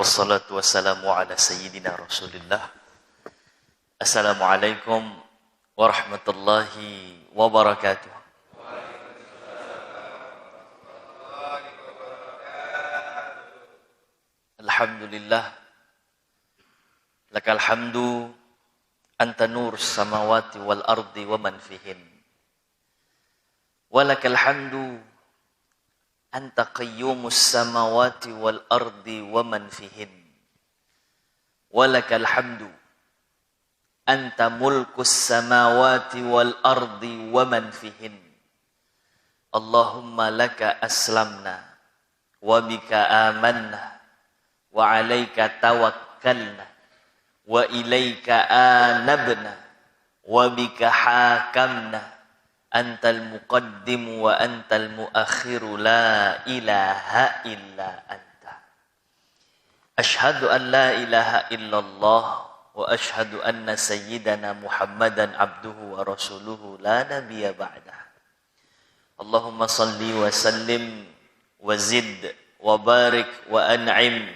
Wassalatu wassalamu ala sayyidina Rasulillah. Assalamualaikum warahmatullahi wabarakatuh. Alhamdulillah. Lakal hamdu anta nur samawati wal ardi wa man fihin. Walakal hamdu anta qayyumus samawati wal ardi wa man fihin. Walakal hamdu anta mulkus samawati wal ardi wa man fihin. Allahumma laka aslamna wa bika amanna wa alaika tawakkalna wa ilaika anabna wa bika hakamna. Antal muqaddim wa antal muakhiru la ilaha illa anta. Ashhadu an la ilaha illallah wa ashhadu anna sayyidana Muhammadan abduhu wa rasuluhu la nabiyya ba'dah. Allahumma salli wa sallim wa zid wa barik wa an'im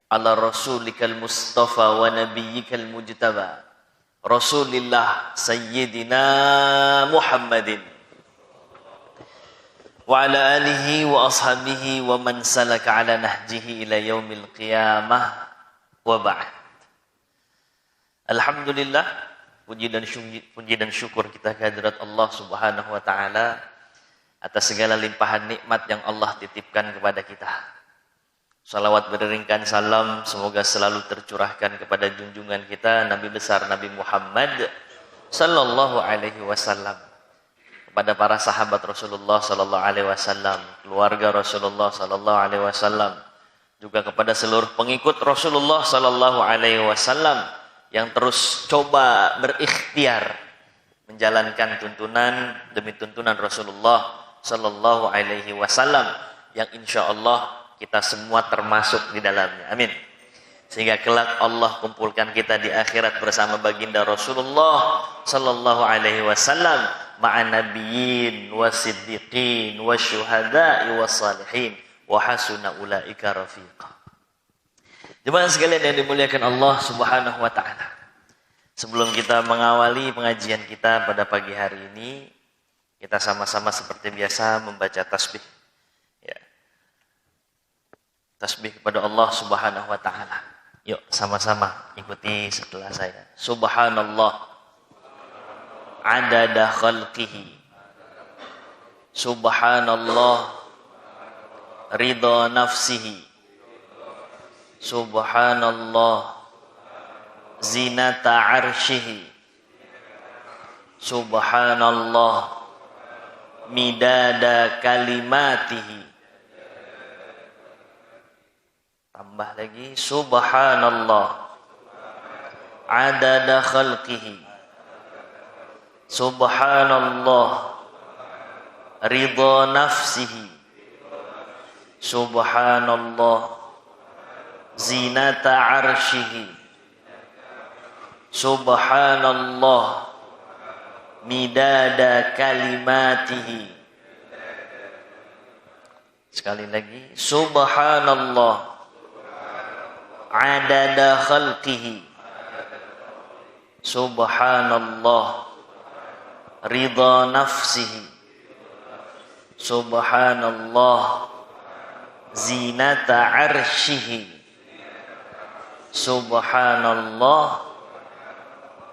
ala rasulikal mustafa wa nabiyyikal mujtaba Rasulillah Sayyidina Muhammadin wa ala alihi wa ashabihi wa man salaka ala nahjihi ila yaumil qiyamah wa ba'd. Alhamdulillah, puji dan syukur kita kehadirat Allah Subhanahu wa taala atas segala limpahan nikmat yang Allah titipkan kepada kita. Salawat beriringkan salam semoga selalu tercurahkan kepada junjungan kita Nabi besar Nabi Muhammad sallallahu alaihi wasallam, kepada para sahabat Rasulullah sallallahu alaihi wasallam, keluarga Rasulullah sallallahu alaihi wasallam, juga kepada seluruh pengikut Rasulullah sallallahu alaihi wasallam yang terus coba berikhtiar menjalankan tuntunan demi tuntunan Rasulullah sallallahu alaihi wasallam yang insyaallah kita semua termasuk di dalamnya. Amin. Sehingga kelak Allah kumpulkan kita di akhirat bersama baginda Rasulullah sallallahu alaihi wasallam ma'an nabiyyin wasiddiqin wasyuhada'i wassalihin wa hasuna ulaika rafiqa. Jemaah sekalian yang dimuliakan Allah Subhanahu wa taala. Sebelum kita mengawali pengajian kita pada pagi hari ini, kita sama-sama seperti biasa membaca tasbih. Tasbih kepada Allah Subhanahu wa taala. Yuk sama-sama ikuti setelah saya. Subhanallah adada khalqihi. Subhanallah ridha nafsihi. Subhanallah zinata arshihi. Subhanallah midada kalimatihi. Tambah lagi, subhanallah adada khalqihi. Subhanallah ridha nafsihi. Subhanallah zinata arshihi. Subhanallah midada kalimatihi. Sekali lagi, subhanallah adada khalqihi. Subhanallah ridha nafsihi. Subhanallah zinata arshihi. Subhanallah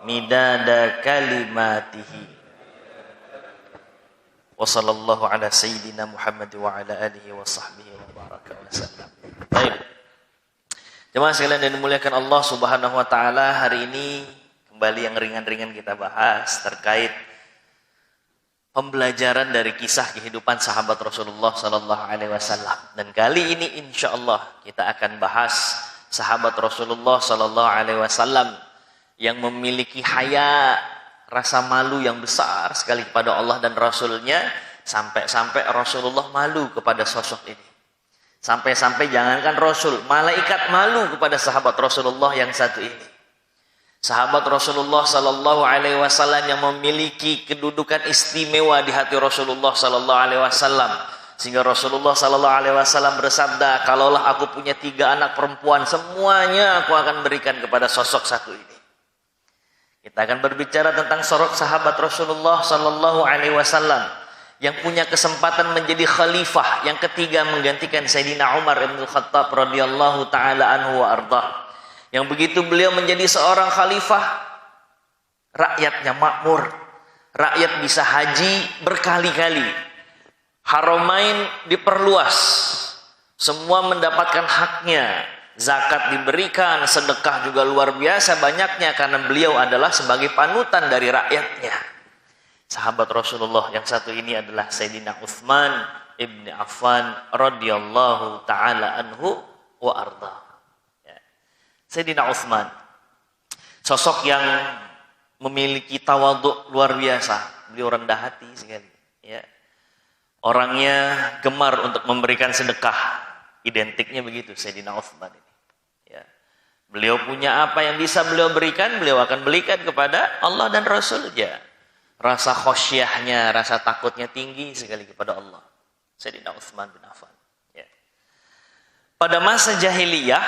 midada kalimatihi. Wa sallallahu ala sayyidina Muhammad wa ala alihi wa sahbihi wa baraka wa sallam. Baik. Jemaah sekalian yang dimuliakan Allah Subhanahu wa taala, hari ini kembali yang ringan-ringan kita bahas terkait pembelajaran dari kisah kehidupan sahabat Rasulullah sallallahu alaihi wasallam. Dan kali ini insyaallah kita akan bahas sahabat Rasulullah sallallahu alaihi wasallam yang memiliki haya, rasa malu yang besar sekali kepada Allah dan Rasulnya, sampai-sampai Rasulullah malu kepada sosok ini. Sampai-sampai jangankan Rasul, malaikat malu kepada sahabat Rasulullah yang satu ini. Sahabat Rasulullah sallallahu alaihi wasallam yang memiliki kedudukan istimewa di hati Rasulullah sallallahu alaihi wasallam. Sehingga Rasulullah sallallahu alaihi wasallam bersabda, "Kalaulah aku punya 3 anak perempuan, semuanya aku akan berikan kepada sosok satu ini." Kita akan berbicara tentang sosok sahabat Rasulullah sallallahu alaihi wasallam yang punya kesempatan menjadi khalifah yang ketiga menggantikan Sayyidina Umar bin Khattab radhiyallahu taala anhu wa arda. Yang begitu beliau menjadi seorang khalifah, rakyatnya makmur, rakyat bisa haji berkali-kali. Haramain diperluas, semua mendapatkan haknya, zakat diberikan, sedekah juga luar biasa banyaknya karena beliau adalah sebagai panutan dari rakyatnya. Sahabat Rasulullah yang satu ini adalah Sayyidina Utsman ibn Affan radhiyallahu taala anhu wa arda. Sayyidina Utsman, sosok yang memiliki tawadhu luar biasa, beliau rendah hati sekali, ya. Orangnya gemar untuk memberikan sedekah, identiknya begitu Sayyidina Utsman ini. Ya. Beliau punya apa yang bisa beliau berikan, beliau akan berikan kepada Allah dan Rasul-Nya. Rasa khosyahnya, rasa takutnya tinggi sekali kepada Allah. Sayyidina Utsman bin Affan. Ya. Pada masa jahiliyah,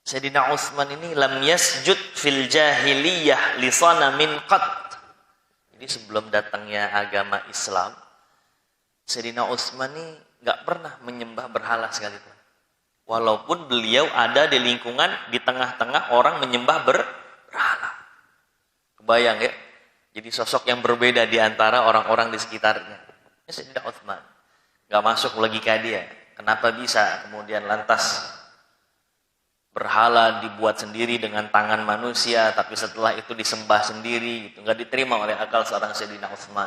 Sayyidina Utsman ini lam yasjud fil jahiliyah li sanamin qat. Jadi sebelum datangnya agama Islam, Sayyidina Utsman ini nggak pernah menyembah berhala sekalipun. Walaupun beliau ada di lingkungan, di tengah-tengah orang menyembah berhala. Kebayang ya? Jadi sosok yang berbeda di antara orang-orang di sekitarnya. Ini Sayyidina Utsman. Nggak masuk logika dia. Kenapa bisa kemudian lantas berhala dibuat sendiri dengan tangan manusia, tapi setelah itu disembah sendiri, gitu. Nggak diterima oleh akal seorang Sayyidina Utsman.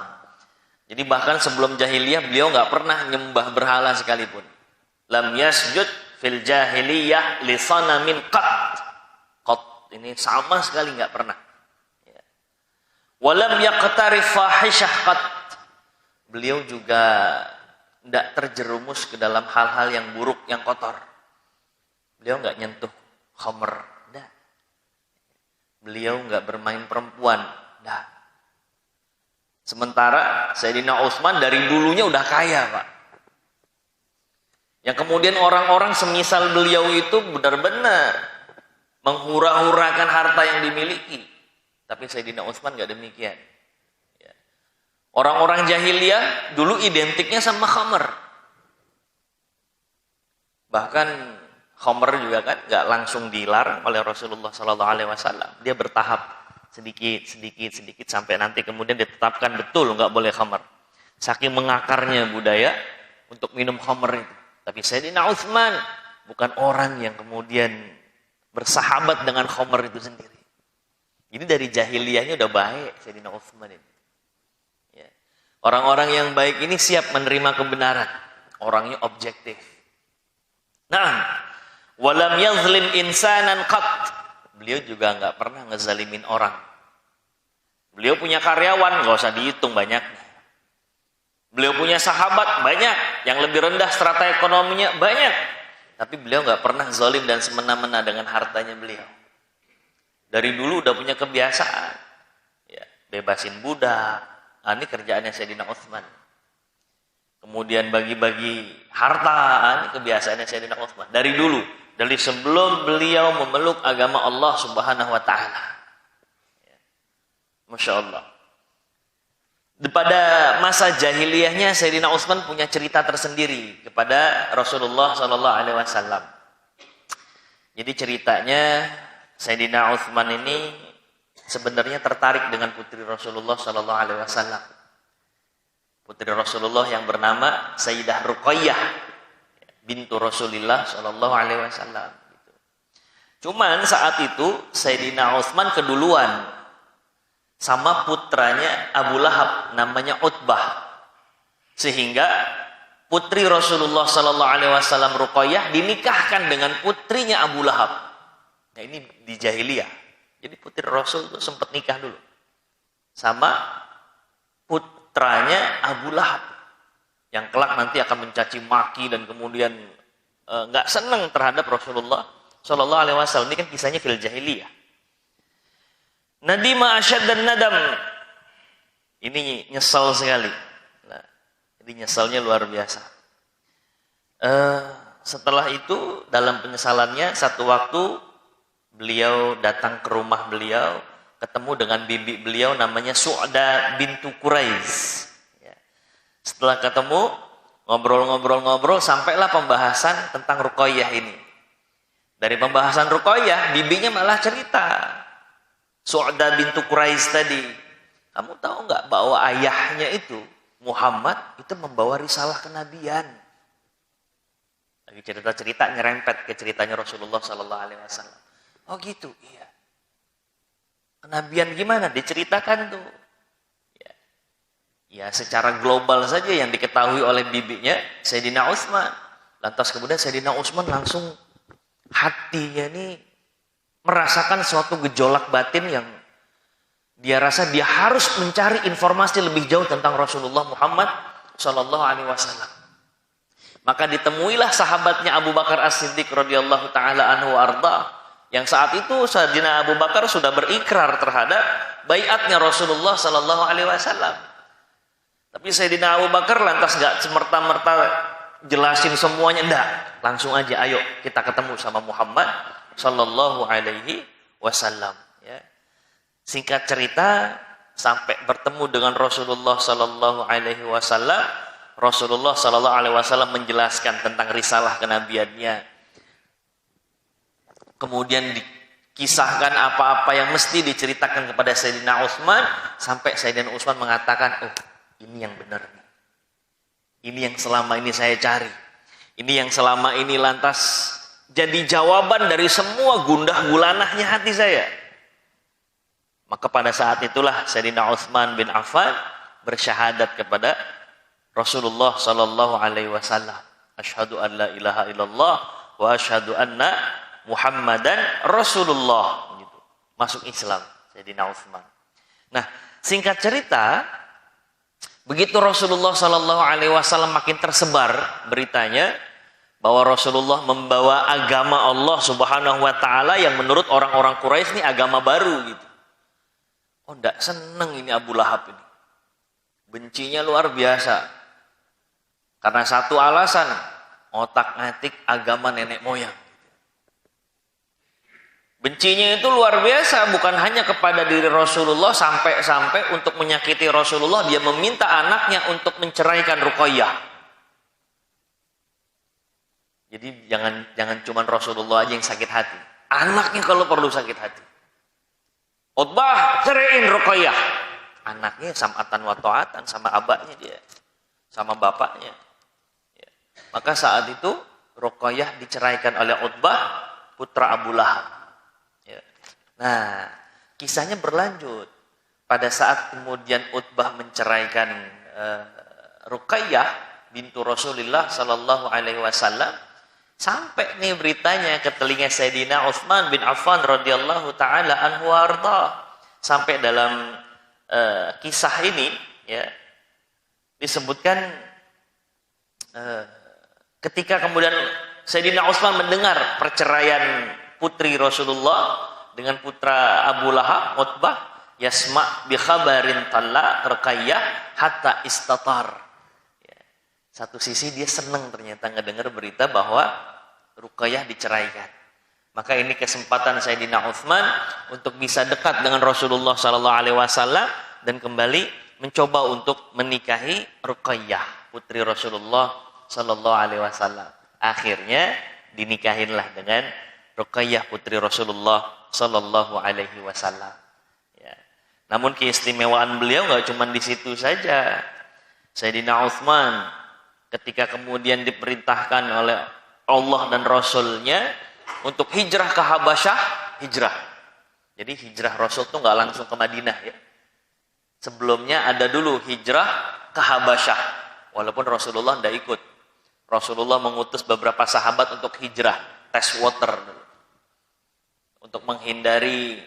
Jadi bahkan sebelum jahiliyah beliau nggak pernah nyembah berhala sekalipun. Lam yasjud fil jahiliyah li sanamin qat. Qat ini sama sekali nggak pernah. Ya. Walam yaqtarif fahishah qat. Beliau juga tidak terjerumus ke dalam hal-hal yang buruk, yang kotor. Beliau nggak nyentuh khamr, dah. Beliau nggak bermain perempuan, dah. Sementara Sayyidina Utsman dari dulunya udah kaya, Pak. Yang kemudian orang-orang semisal beliau itu benar-benar menghura-hurakan harta yang dimiliki. Tapi Sayyidina Utsman nggak demikian. Ya. Orang-orang jahiliyah dulu identiknya sama khamr. Bahkan khamr juga kan nggak langsung dilarang oleh Rasulullah Sallallahu Alaihi Wasallam. Dia bertahap sedikit sampai nanti kemudian ditetapkan betul nggak boleh khamr. Saking mengakarnya budaya untuk minum khamr itu. Tapi Sayyidina Utsman bukan orang yang kemudian bersahabat dengan khamr itu sendiri. Jadi dari jahiliyahnya udah baik Sayyidina Utsman ini. Ya. Orang-orang yang baik ini siap menerima kebenaran. Orangnya objektif. Nah, walam yazlim insanan qat. Beliau juga nggak pernah ngezalimin orang. Beliau punya karyawan, nggak usah dihitung banyaknya. Beliau punya sahabat banyak, yang lebih rendah strata ekonominya banyak. Tapi beliau nggak pernah zalim dan semena-mena dengan hartanya beliau. Dari dulu udah punya kebiasaan, ya, bebasin budak. Nah, ini kerjaannya Sayyidina Utsman. Kemudian bagi-bagi harta, ini kebiasaannya Sayyidina Utsman. Dari dulu, dari sebelum beliau memeluk agama Allah Subhanahu Wa Taala. Ya. Masya Allah. Pada masa jahiliyahnya Sayyidina Utsman punya cerita tersendiri kepada Rasulullah Sallallahu Alaihi Wasallam. Jadi ceritanya Sayyidina Utsman ini sebenarnya tertarik dengan putri Rasulullah Sallallahu Alaihi Wasallam. Putri Rasulullah yang bernama Sayyidah Ruqayyah bintu Rasulullah Sallallahu Alaihi Wasallam. Cuman saat itu Sayyidina Utsman keduluan sama putranya Abu Lahab namanya Utbah, sehingga putri Rasulullah Sallallahu Alaihi Wasallam Ruqayyah dinikahkan dengan putrinya Abu Lahab. Nah, ini di jahiliyah. Jadi putri Rasul itu sempat nikah dulu sama putranya Abu Lahab yang kelak nanti akan mencaci maki dan kemudian nggak senang terhadap Rasulullah Sallallahu Alaihi Wasallam. Ini kan kisahnya fil jahiliyah. Nadima asyad dan nadam. Ini nyesal sekali. Nah, jadi Jadi nyesalnya luar biasa. Setelah itu dalam penyesalannya satu waktu beliau datang ke rumah beliau, ketemu dengan bibi beliau namanya Su'da bintu Quraish. Ya. Setelah ketemu, ngobrol-ngobrol sampailah pembahasan tentang Ruqayyah ini. Dari pembahasan Ruqayyah, bibinya malah cerita. Su'da bintu Quraish tadi, kamu tahu nggak bahwa ayahnya itu Muhammad itu membawa risalah kenabian. Lagi cerita-cerita nyerempet ke ceritanya Rasulullah Sallallahu Alaihi Wasallam. Oh gitu, iya. Kenabian gimana? Diceritakan tuh. Ya, secara global saja yang diketahui oleh bibinya Sayyidina Utsman. Lantas kemudian Sayyidina Utsman langsung hatinya ini merasakan suatu gejolak batin yang dia rasa dia harus mencari informasi lebih jauh tentang Rasulullah Muhammad Sallallahu Alaihi Wasallam. Maka ditemuilah sahabatnya Abu Bakar As-Siddiq radhiyallahu taala anhu arda, yang saat itu Sayyidina Abu Bakar sudah berikrar terhadap baiatnya Rasulullah Sallallahu Alaihi Wasallam. Tapi Sayyidina Abu Bakar lantas gak semerta-merta jelasin semuanya, enggak. Langsung aja, ayo kita ketemu sama Muhammad Sallallahu Alaihi Wasallam. Ya. Singkat cerita, sampai bertemu dengan Rasulullah Sallallahu Alaihi Wasallam, Rasulullah Sallallahu Alaihi Wasallam menjelaskan tentang risalah kenabiannya. Kemudian dikisahkan apa-apa yang mesti diceritakan kepada Sayyidina Utsman, sampai Sayyidina Utsman mengatakan, oh ini yang benar. Ini yang selama ini saya cari. Ini yang selama ini lantas jadi jawaban dari semua gundah gulanahnya hati saya. Maka pada saat itulah Sayyidina Utsman bin Affan bersyahadat kepada Rasulullah Sallallahu Alaihi Wasallam. Asyhadu an la ilaha illallah wa asyhadu anna Muhammadan Rasulullah. Gitu. Masuk Islam Sayyidina Utsman. Nah, singkat cerita, begitu Rasulullah Sallallahu Alaihi Wasallam makin tersebar beritanya bahwa Rasulullah membawa agama Allah Subhanahu Wa Taala yang menurut orang-orang Quraisy ini agama baru gitu. Oh, ndak seneng ini Abu Lahab ini, bencinya luar biasa. Karena satu alasan, otak-atik agama nenek moyang. Bencinya itu luar biasa, bukan hanya kepada diri Rasulullah, sampai untuk menyakiti Rasulullah, dia meminta anaknya untuk menceraikan Ruqayyah. Jadi jangan cuma Rasulullah aja yang sakit hati. Anaknya kalau perlu sakit hati. Utbah, ceraiin Ruqayyah. Anaknya sam'atan wa ta'atan sama abahnya dia, sama bapaknya. Ya. Maka saat itu Ruqayyah diceraikan oleh Utbah, putra Abu Lahab. Ya. Nah, kisahnya berlanjut. Pada saat kemudian Utbah menceraikan Ruqayyah bintu Rasulullah Sallallahu Alaihi Wasallam, sampai nih beritanya ke telinga Sayyidina Utsman bin Affan radhiyallahu taala anhu arda. Sampai dalam kisah ini ya disebutkan ketika kemudian Sayyidina Utsman mendengar perceraian putri Rasulullah dengan putra Abu Lahab, Utbah, yasma bi khabarin talaq Ruqayyah hatta istatar. Ya. Satu sisi dia senang ternyata ngedengar berita bahwa Ruqayyah diceraikan. Maka ini kesempatan Sayyidina Utsman untuk bisa dekat dengan Rasulullah sallallahu alaihi wasallam dan kembali mencoba untuk menikahi Ruqayyah, putri Rasulullah sallallahu alaihi wasallam. Akhirnya dinikahinlah dengan Ruqayyah putri Rasulullah sallallahu alaihi wasallam. Ya. Namun keistimewaan beliau enggak cuma di situ saja. Sayyidina Utsman ketika kemudian diperintahkan oleh Allah dan Rasulnya untuk hijrah ke Habasyah, hijrah. Jadi hijrah Rasul itu enggak langsung ke Madinah ya. Sebelumnya ada dulu hijrah ke Habasyah. Walaupun Rasulullah tidak ikut. Rasulullah mengutus beberapa sahabat untuk hijrah, tes water dulu. Untuk menghindari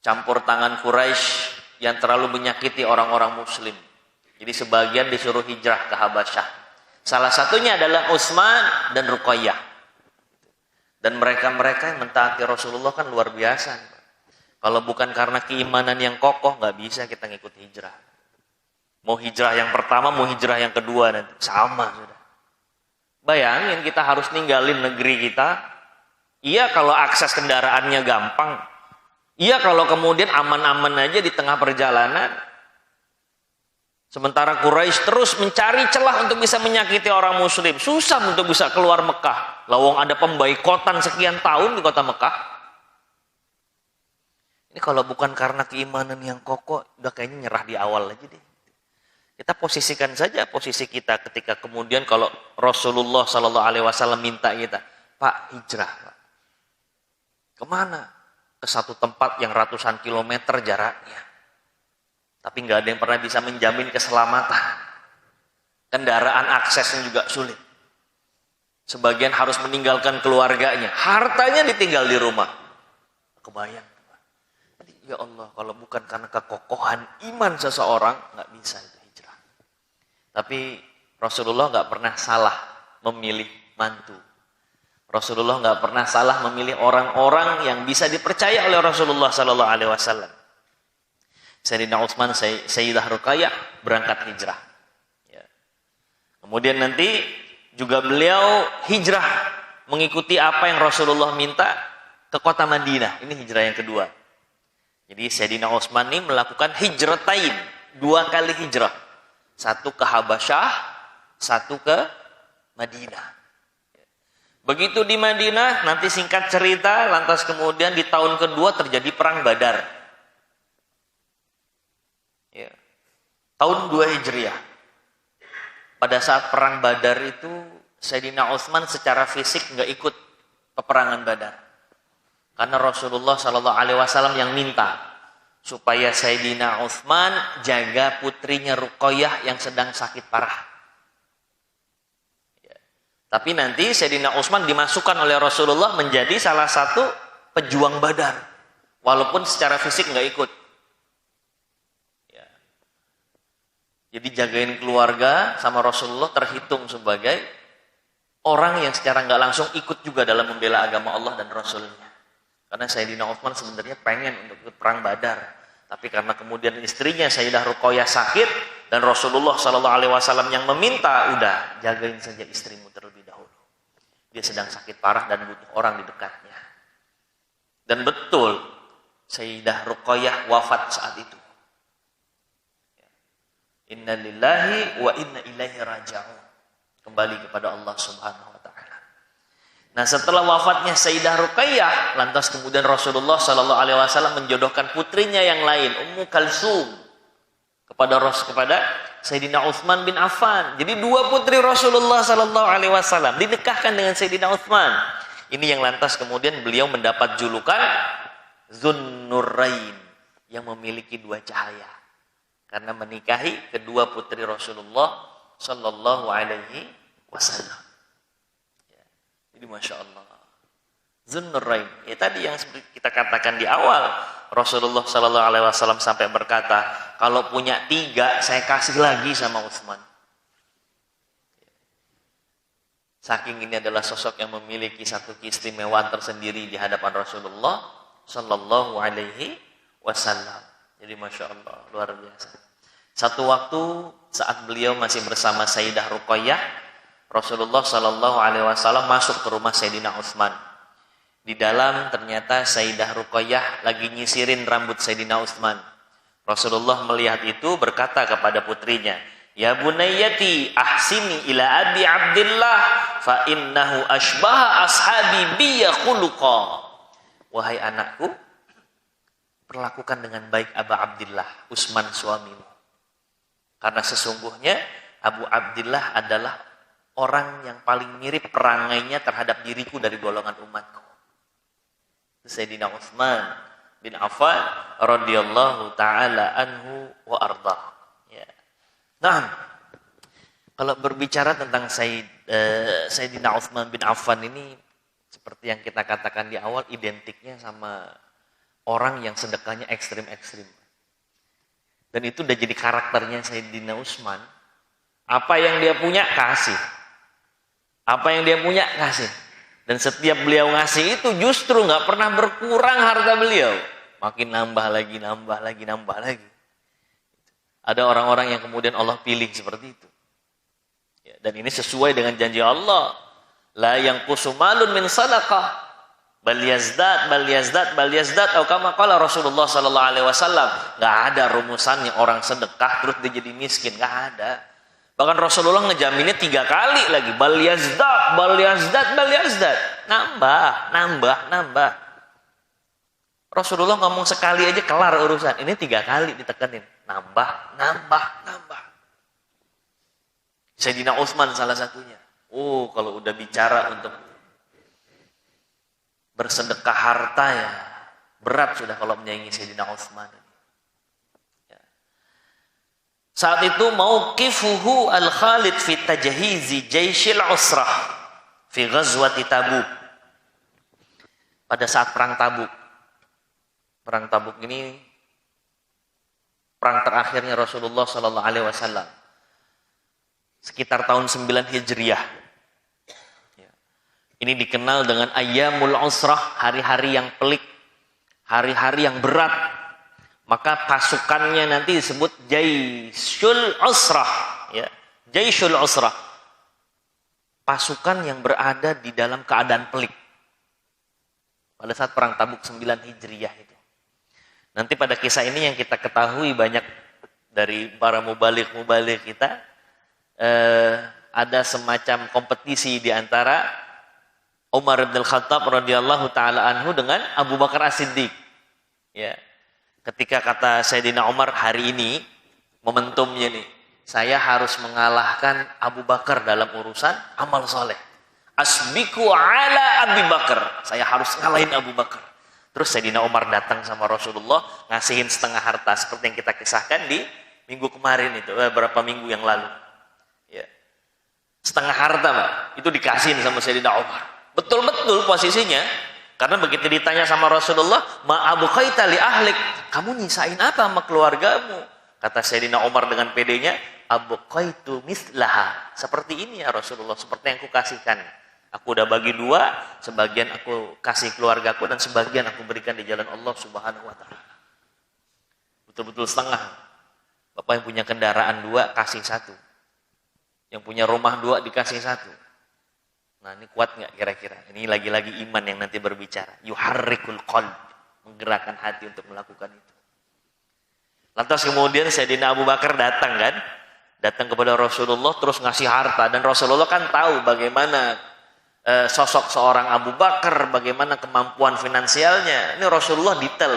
campur tangan Quraisy yang terlalu menyakiti orang-orang muslim. Jadi sebagian disuruh hijrah ke Habasyah. Salah satunya adalah Utsman dan Ruqayyah. Dan mereka-mereka yang mentaati Rasulullah kan luar biasa. Kalau bukan karena keimanan yang kokoh, nggak bisa kita ngikut hijrah. Mau hijrah yang pertama, mau hijrah yang kedua nanti sama sudah. Bayangin kita harus ninggalin negeri kita. Iya kalau akses kendaraannya gampang. Iya kalau kemudian aman-aman aja di tengah perjalanan. Sementara Quraisy terus mencari celah untuk bisa menyakiti orang muslim. Susah untuk bisa keluar Mekah. Lawang ada pemboikotan sekian tahun di kota Mekah. Ini kalau bukan karena keimanan yang kokoh, udah kayaknya nyerah di awal aja deh. Kita posisikan saja posisi kita ketika kemudian kalau Rasulullah Sallallahu Alaihi Wasallam minta kita, Pak hijrah, Pak. Kemana? Ke satu tempat yang ratusan kilometer jaraknya. Tapi nggak ada yang pernah bisa menjamin keselamatan. Kendaraan aksesnya juga sulit. Sebagian harus meninggalkan keluarganya. Hartanya ditinggal di rumah. Kebayang. Ya Allah, kalau bukan karena kekokohan iman seseorang, nggak bisa itu hijrah. Tapi Rasulullah nggak pernah salah memilih mantu. Rasulullah nggak pernah salah memilih orang-orang yang bisa dipercaya oleh Rasulullah Sallallahu Alaihi Wasallam. Sayyidina Utsman, Sayyidah Ruqayyah berangkat hijrah. Ya. Kemudian nanti juga beliau hijrah mengikuti apa yang Rasulullah minta ke kota Madinah. Ini hijrah yang kedua. Jadi Sayyidina Utsman ini melakukan hijratain, 2 kali hijrah. Satu ke Habasyah, satu ke Madinah. Begitu di Madinah, nanti singkat cerita, lantas kemudian di tahun kedua terjadi perang Badar. Ya. Tahun 2 Hijriah. Pada saat perang Badar itu, Sayyidina Utsman secara fisik nggak ikut peperangan Badar. Karena Rasulullah Sallallahu Alaihi Wasallam yang minta supaya Sayyidina Utsman jaga putrinya Ruqayyah yang sedang sakit parah. Ya. Tapi nanti Sayyidina Utsman dimasukkan oleh Rasulullah menjadi salah satu pejuang Badar, walaupun secara fisik nggak ikut. Ya. Jadi jagain keluarga sama Rasulullah terhitung sebagai orang yang secara nggak langsung ikut juga dalam membela agama Allah dan Rasulnya. Karena Sayyidina Utsman sebenarnya pengen untuk ikut perang Badar, tapi karena kemudian istrinya Sayyidah Ruqayyah sakit dan Rasulullah Sallallahu Alaihi Wasallam yang meminta, udah jagain saja istrimu terlebih dahulu. Dia sedang sakit parah dan butuh orang di dekatnya. Dan betul Sayyidah Ruqayyah wafat saat itu. Inna lillahi wa inna ilaihi raji'un. Kembali kepada Allah Subhanahu wa taala. Nah, setelah wafatnya Sayyidah Ruqayyah, lantas kemudian Rasulullah Sallallahu Alaihi Wasallam menjodohkan putrinya yang lain, Ummu Kalsum, kepada Sayyidina Utsman bin Affan. Jadi 2 putri Rasulullah Sallallahu Alaihi Wasallam dinikahkan dengan Sayyidina Utsman. Ini yang lantas kemudian beliau mendapat julukan Zunnurain, yang memiliki 2 cahaya, karena menikahi kedua putri Rasulullah Sallallahu Alaihi Wasallam. Jadi Masya Allah. Zunnurain. Ya tadi yang kita katakan di awal. Rasulullah Sallallahu Alaihi Wasallam sampai berkata, kalau punya 3, saya kasih lagi sama Utsman. Saking ini adalah sosok yang memiliki satu keistimewaan tersendiri di hadapan Rasulullah Sallallahu Alaihi Wasallam. Jadi Masya Allah, luar biasa. Satu waktu saat beliau masih bersama Sayyidah Ruqayyah, Rasulullah Sallallahu Alaihi Wasallam masuk ke rumah Sayyidina Utsman. Di dalam ternyata Sayyidah Ruqayyah lagi nyisirin rambut Sayyidina Utsman. Rasulullah melihat itu berkata kepada putrinya, Ya bunayyati ahsini ila Abi Abdillah fa innahu ashbaha ashabi biya khuluqa. Wahai anakku, perlakukan dengan baik Abu Abdillah, Utsman suamimu. Karena sesungguhnya Abu Abdillah adalah orang yang paling mirip perangainya terhadap diriku dari golongan umatku. Sayyidina Utsman bin Affan radhiyallahu taala anhu wa arda. Ya. Nah, kalau berbicara tentang Sayyidina Utsman bin Affan ini, seperti yang kita katakan di awal, identiknya sama orang yang sedekahnya ekstrim-ekstrim. Dan itu udah jadi karakternya Sayyidina Utsman. Apa yang dia punya kasih. Apa yang dia punya kasih. Dan setiap beliau ngasih itu justru nggak pernah berkurang harta beliau. Makin nambah lagi, nambah lagi, nambah lagi. Ada orang-orang yang kemudian Allah pilih seperti itu. Ya, dan ini sesuai dengan janji Allah. La yanqusu malun min sadaqah bal yazdad atau kama qala Rasulullah sallallahu alaihi wasallam. Enggak ada rumusannya orang sedekah terus dia jadi miskin, enggak ada. Bahkan Rasulullah ngejaminnya 3 kali lagi, bal yazdad. Nambah. Rasulullah ngomong sekali aja kelar urusan. Ini 3 kali ditekenin. Nambah. Sayyidina Utsman salah satunya. Oh, kalau udah bicara untuk bersedekah harta ya berat sudah kalau menyaingi Sayyidina Utsman. Ya. Saat itu mauqifuhu al-Khalid fi tajhizi jaisyil usrah fi ghazwati Tabuk. Pada saat perang Tabuk. Perang Tabuk ini perang terakhirnya Rasulullah sallallahu alaihi wasallam. Sekitar tahun 9 Hijriah. Ya. Ini dikenal dengan Ayyamul Usrah, hari-hari yang pelik, hari-hari yang berat. Maka pasukannya nanti disebut Jaisyul Usrah, ya. Jaisyul Usrah. Pasukan yang berada di dalam keadaan pelik. Pada saat perang Tabuk 9 Hijriah itu. Nanti pada kisah ini yang kita ketahui banyak dari para mubalik kita, ada semacam kompetisi di antara Umar bin Khattab radhiyallahu taala anhu dengan Abu Bakar As-Siddiq. Ya. Ketika kata Sayyidina Umar, hari ini momentumnya nih, saya harus mengalahkan Abu Bakar dalam urusan amal soleh. Asbiku ala Abi Bakar. Saya harus ngalahin Abu Bakar. Terus Sayyidina Umar datang sama Rasulullah, ngasihin setengah harta seperti yang kita kisahkan di minggu kemarin itu, beberapa minggu yang lalu. Ya. Setengah harta, Pak, itu dikasihin sama Sayyidina Umar. Betul-betul posisinya, karena begitu ditanya sama Rasulullah, ma abqaita li ahlik, kamu nyisain apa sama keluargamu? Kata Sayyidina Umar dengan pedenya, abqaitu mislaha. Seperti ini ya Rasulullah, seperti yang aku kasihkan. Aku udah bagi 2, sebagian aku kasih keluargaku dan sebagian aku berikan di jalan Allah Subhanahu wa taala. Betul-betul setengah. Bapak yang punya kendaraan 2 kasih 1. Yang punya rumah 2 dikasih 1. Nah, ini kuat nggak kira-kira? Ini lagi-lagi iman yang nanti berbicara. Yuharrikul qalb, menggerakkan hati untuk melakukan itu. Lantas kemudian Sayyidina Abu Bakar datang kan? Datang kepada Rasulullah terus ngasih harta, dan Rasulullah kan tahu bagaimana sosok seorang Abu Bakar, bagaimana kemampuan finansialnya. Ini Rasulullah detail.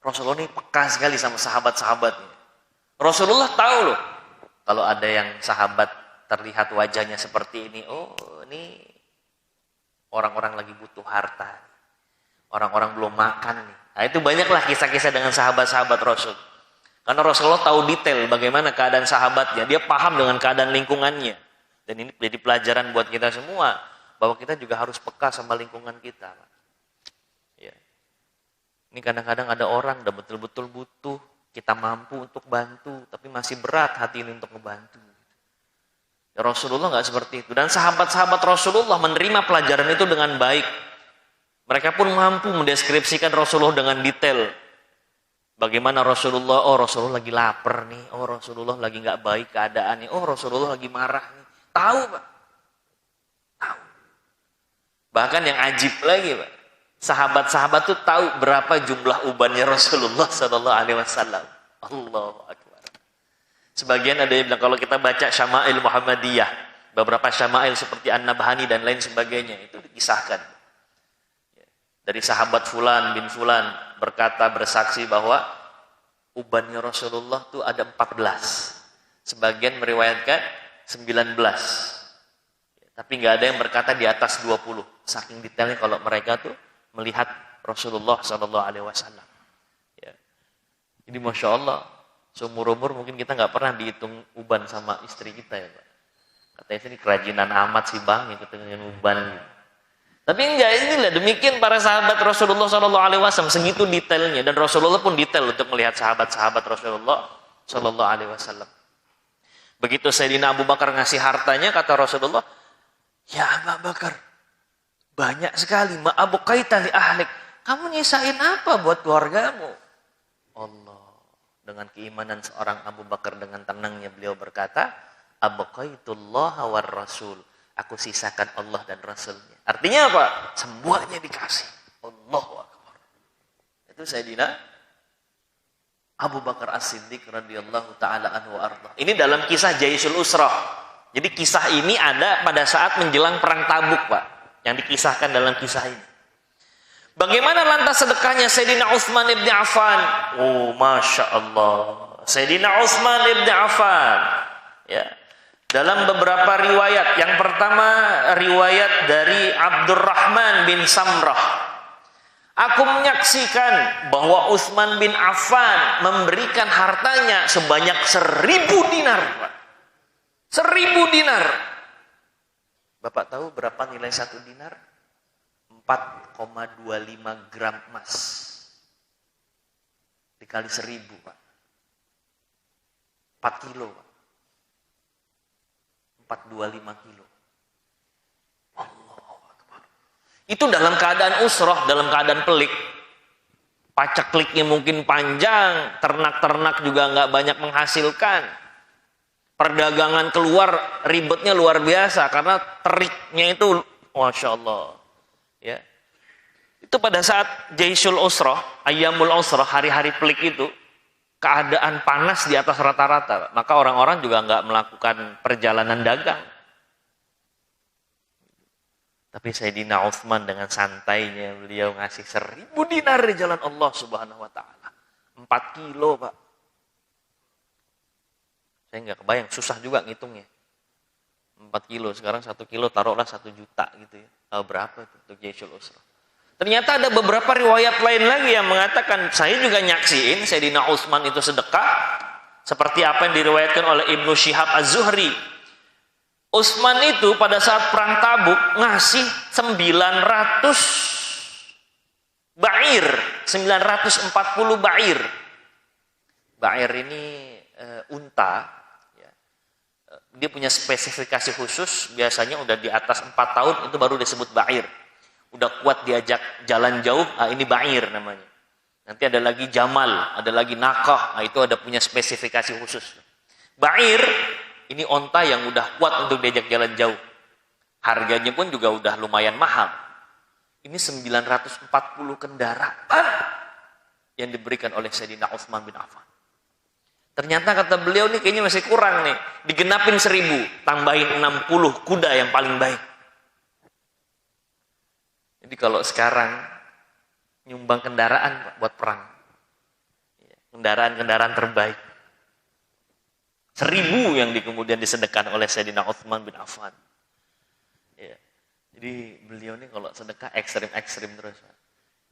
Rasulullah ini peka sekali sama sahabat-sahabatnya. Rasulullah tahu loh, kalau ada yang sahabat terlihat wajahnya seperti ini, oh ini orang-orang lagi butuh harta. Orang-orang belum makan nih. Nah, itu banyaklah kisah-kisah dengan sahabat-sahabat Rasul. Karena Rasulullah tahu detail bagaimana keadaan sahabatnya. Dia paham dengan keadaan lingkungannya. Dan ini jadi pelajaran buat kita semua, bahwa kita juga harus peka sama lingkungan kita. Ya. Ini kadang-kadang ada orang udah betul-betul butuh, kita mampu untuk bantu, tapi masih berat hati ini untuk membantu. Ya, Rasulullah nggak seperti itu. Dan sahabat-sahabat Rasulullah menerima pelajaran itu dengan baik. Mereka pun mampu mendeskripsikan Rasulullah dengan detail. Bagaimana Rasulullah, oh Rasulullah lagi lapar nih, oh Rasulullah lagi nggak baik keadaannya, oh Rasulullah lagi marah nih. Tahu, Pak. Tahu. Bahkan yang ajib lagi, Pak. Sahabat-sahabat tuh tahu berapa jumlah ubannya Rasulullah sallallahu alaihi wasallam. Allahu akbar. Sebagian ada yang bilang kalau kita baca Syama'il Muhammadiyah, beberapa Syama'il seperti An-Nabhani dan lain sebagainya, itu dikisahkan. Dari sahabat fulan bin fulan berkata, bersaksi bahwa ubannya Rasulullah tuh ada 14. Sebagian meriwayatkan 19. Tapi nggak ada yang berkata di atas 20. Saking detailnya kalau mereka tuh melihat Rasulullah sallallahu alaihi wasallam. Ya. Jadi Masya Allah, seumur-umur mungkin kita nggak pernah dihitung uban sama istri kita ya Pak. Katanya ini kerajinan amat sih Bang, ikut dengan uban. Tapi enggak, inilah demikian para sahabat Rasulullah sallallahu alaihi wasallam, segitu detailnya, dan Rasulullah pun detail untuk melihat sahabat-sahabat Rasulullah sallallahu alaihi wasallam. Begitu Sayyidina Abu Bakar ngasih hartanya, kata Rasulullah, ya Abu Bakar, banyak sekali, ma abqaita li ahlik, kamu nyisain apa buat keluargamu? Allah, dengan keimanan seorang Abu Bakar dengan tenangnya beliau berkata, abqaitullah war rasul. Aku sisakan Allah dan Rasulnya. Artinya apa? Semuanya dikasih. Allahu Akbar. Itu Sayyidina Abu Bakar As-Siddiq radhiyallahu taala anhu arda. Ini dalam kisah Jaisul Usrah. Jadi kisah ini ada pada saat menjelang perang Tabuk, Pak. Yang dikisahkan dalam kisah ini. Bagaimana lantas sedekahnya Sayyidina Utsman ibn Affan? Oh, Masya Allah. Sayyidina Utsman ibn Affan. Ya. Dalam beberapa riwayat. Yang pertama riwayat dari Abdurrahman bin Samrah. Aku menyaksikan bahwa Utsman bin Affan memberikan hartanya sebanyak 1.000 dinar. 1.000 dinar. Bapak tahu berapa nilai 1 dinar? 4,25 gram emas. Dikali 1.000, Pak. 4 kilo, Pak. 425 kilo. Allahu Akbar. Itu dalam keadaan usrah, dalam keadaan pelik. Pacekliknya mungkin panjang, ternak-ternak juga nggak banyak menghasilkan. Perdagangan keluar ribetnya luar biasa karena teriknya itu, Masya Allah. Ya. Itu pada saat Jaisul Usrah, Ayyamul Usrah, hari-hari pelik itu, keadaan panas di atas rata-rata. Maka orang-orang juga nggak melakukan perjalanan dagang. Tapi Sayyidina Utsman dengan santainya beliau ngasih 1.000 dinar di jalan Allah Subhanahu wa taala. 4 kilo, Pak. Saya nggak kebayang, susah juga ngitungnya. 4 kilo, sekarang 1 kilo taruhlah 1 juta gitu ya. Tahu berapa itu untuk Jaisul Usrah. Ternyata ada beberapa riwayat lain lagi yang mengatakan, saya juga nyaksiin Sayyidina Utsman itu sedekah seperti apa yang diriwayatkan oleh Ibnu Syihab Az-Zuhri. Utsman itu pada saat perang Tabuk ngasih 900 ba'ir, 940 ba'ir. Ba'ir ini unta. Dia punya spesifikasi khusus, biasanya udah di atas 4 tahun itu baru disebut ba'ir. Udah kuat diajak jalan jauh, ini ba'ir namanya. Nanti ada lagi jamal, ada lagi nakah, itu ada punya spesifikasi khusus. Ba'ir, ini onta yang udah kuat untuk diajak jalan jauh. Harganya pun juga udah lumayan mahal. Ini 940 kendaraan yang diberikan oleh Sayyidina Utsman bin Affan. Ternyata kata beliau nih kayaknya masih kurang nih. Digenapin 1.000, tambahin 60 kuda yang paling baik. Jadi kalau sekarang nyumbang kendaraan buat perang. Kendaraan-kendaraan terbaik. 1.000 yang kemudian disedekahkan oleh Sayyidina Utsman bin Affan. Ya. Jadi beliau nih kalau sedekah ekstrim-ekstrim terus.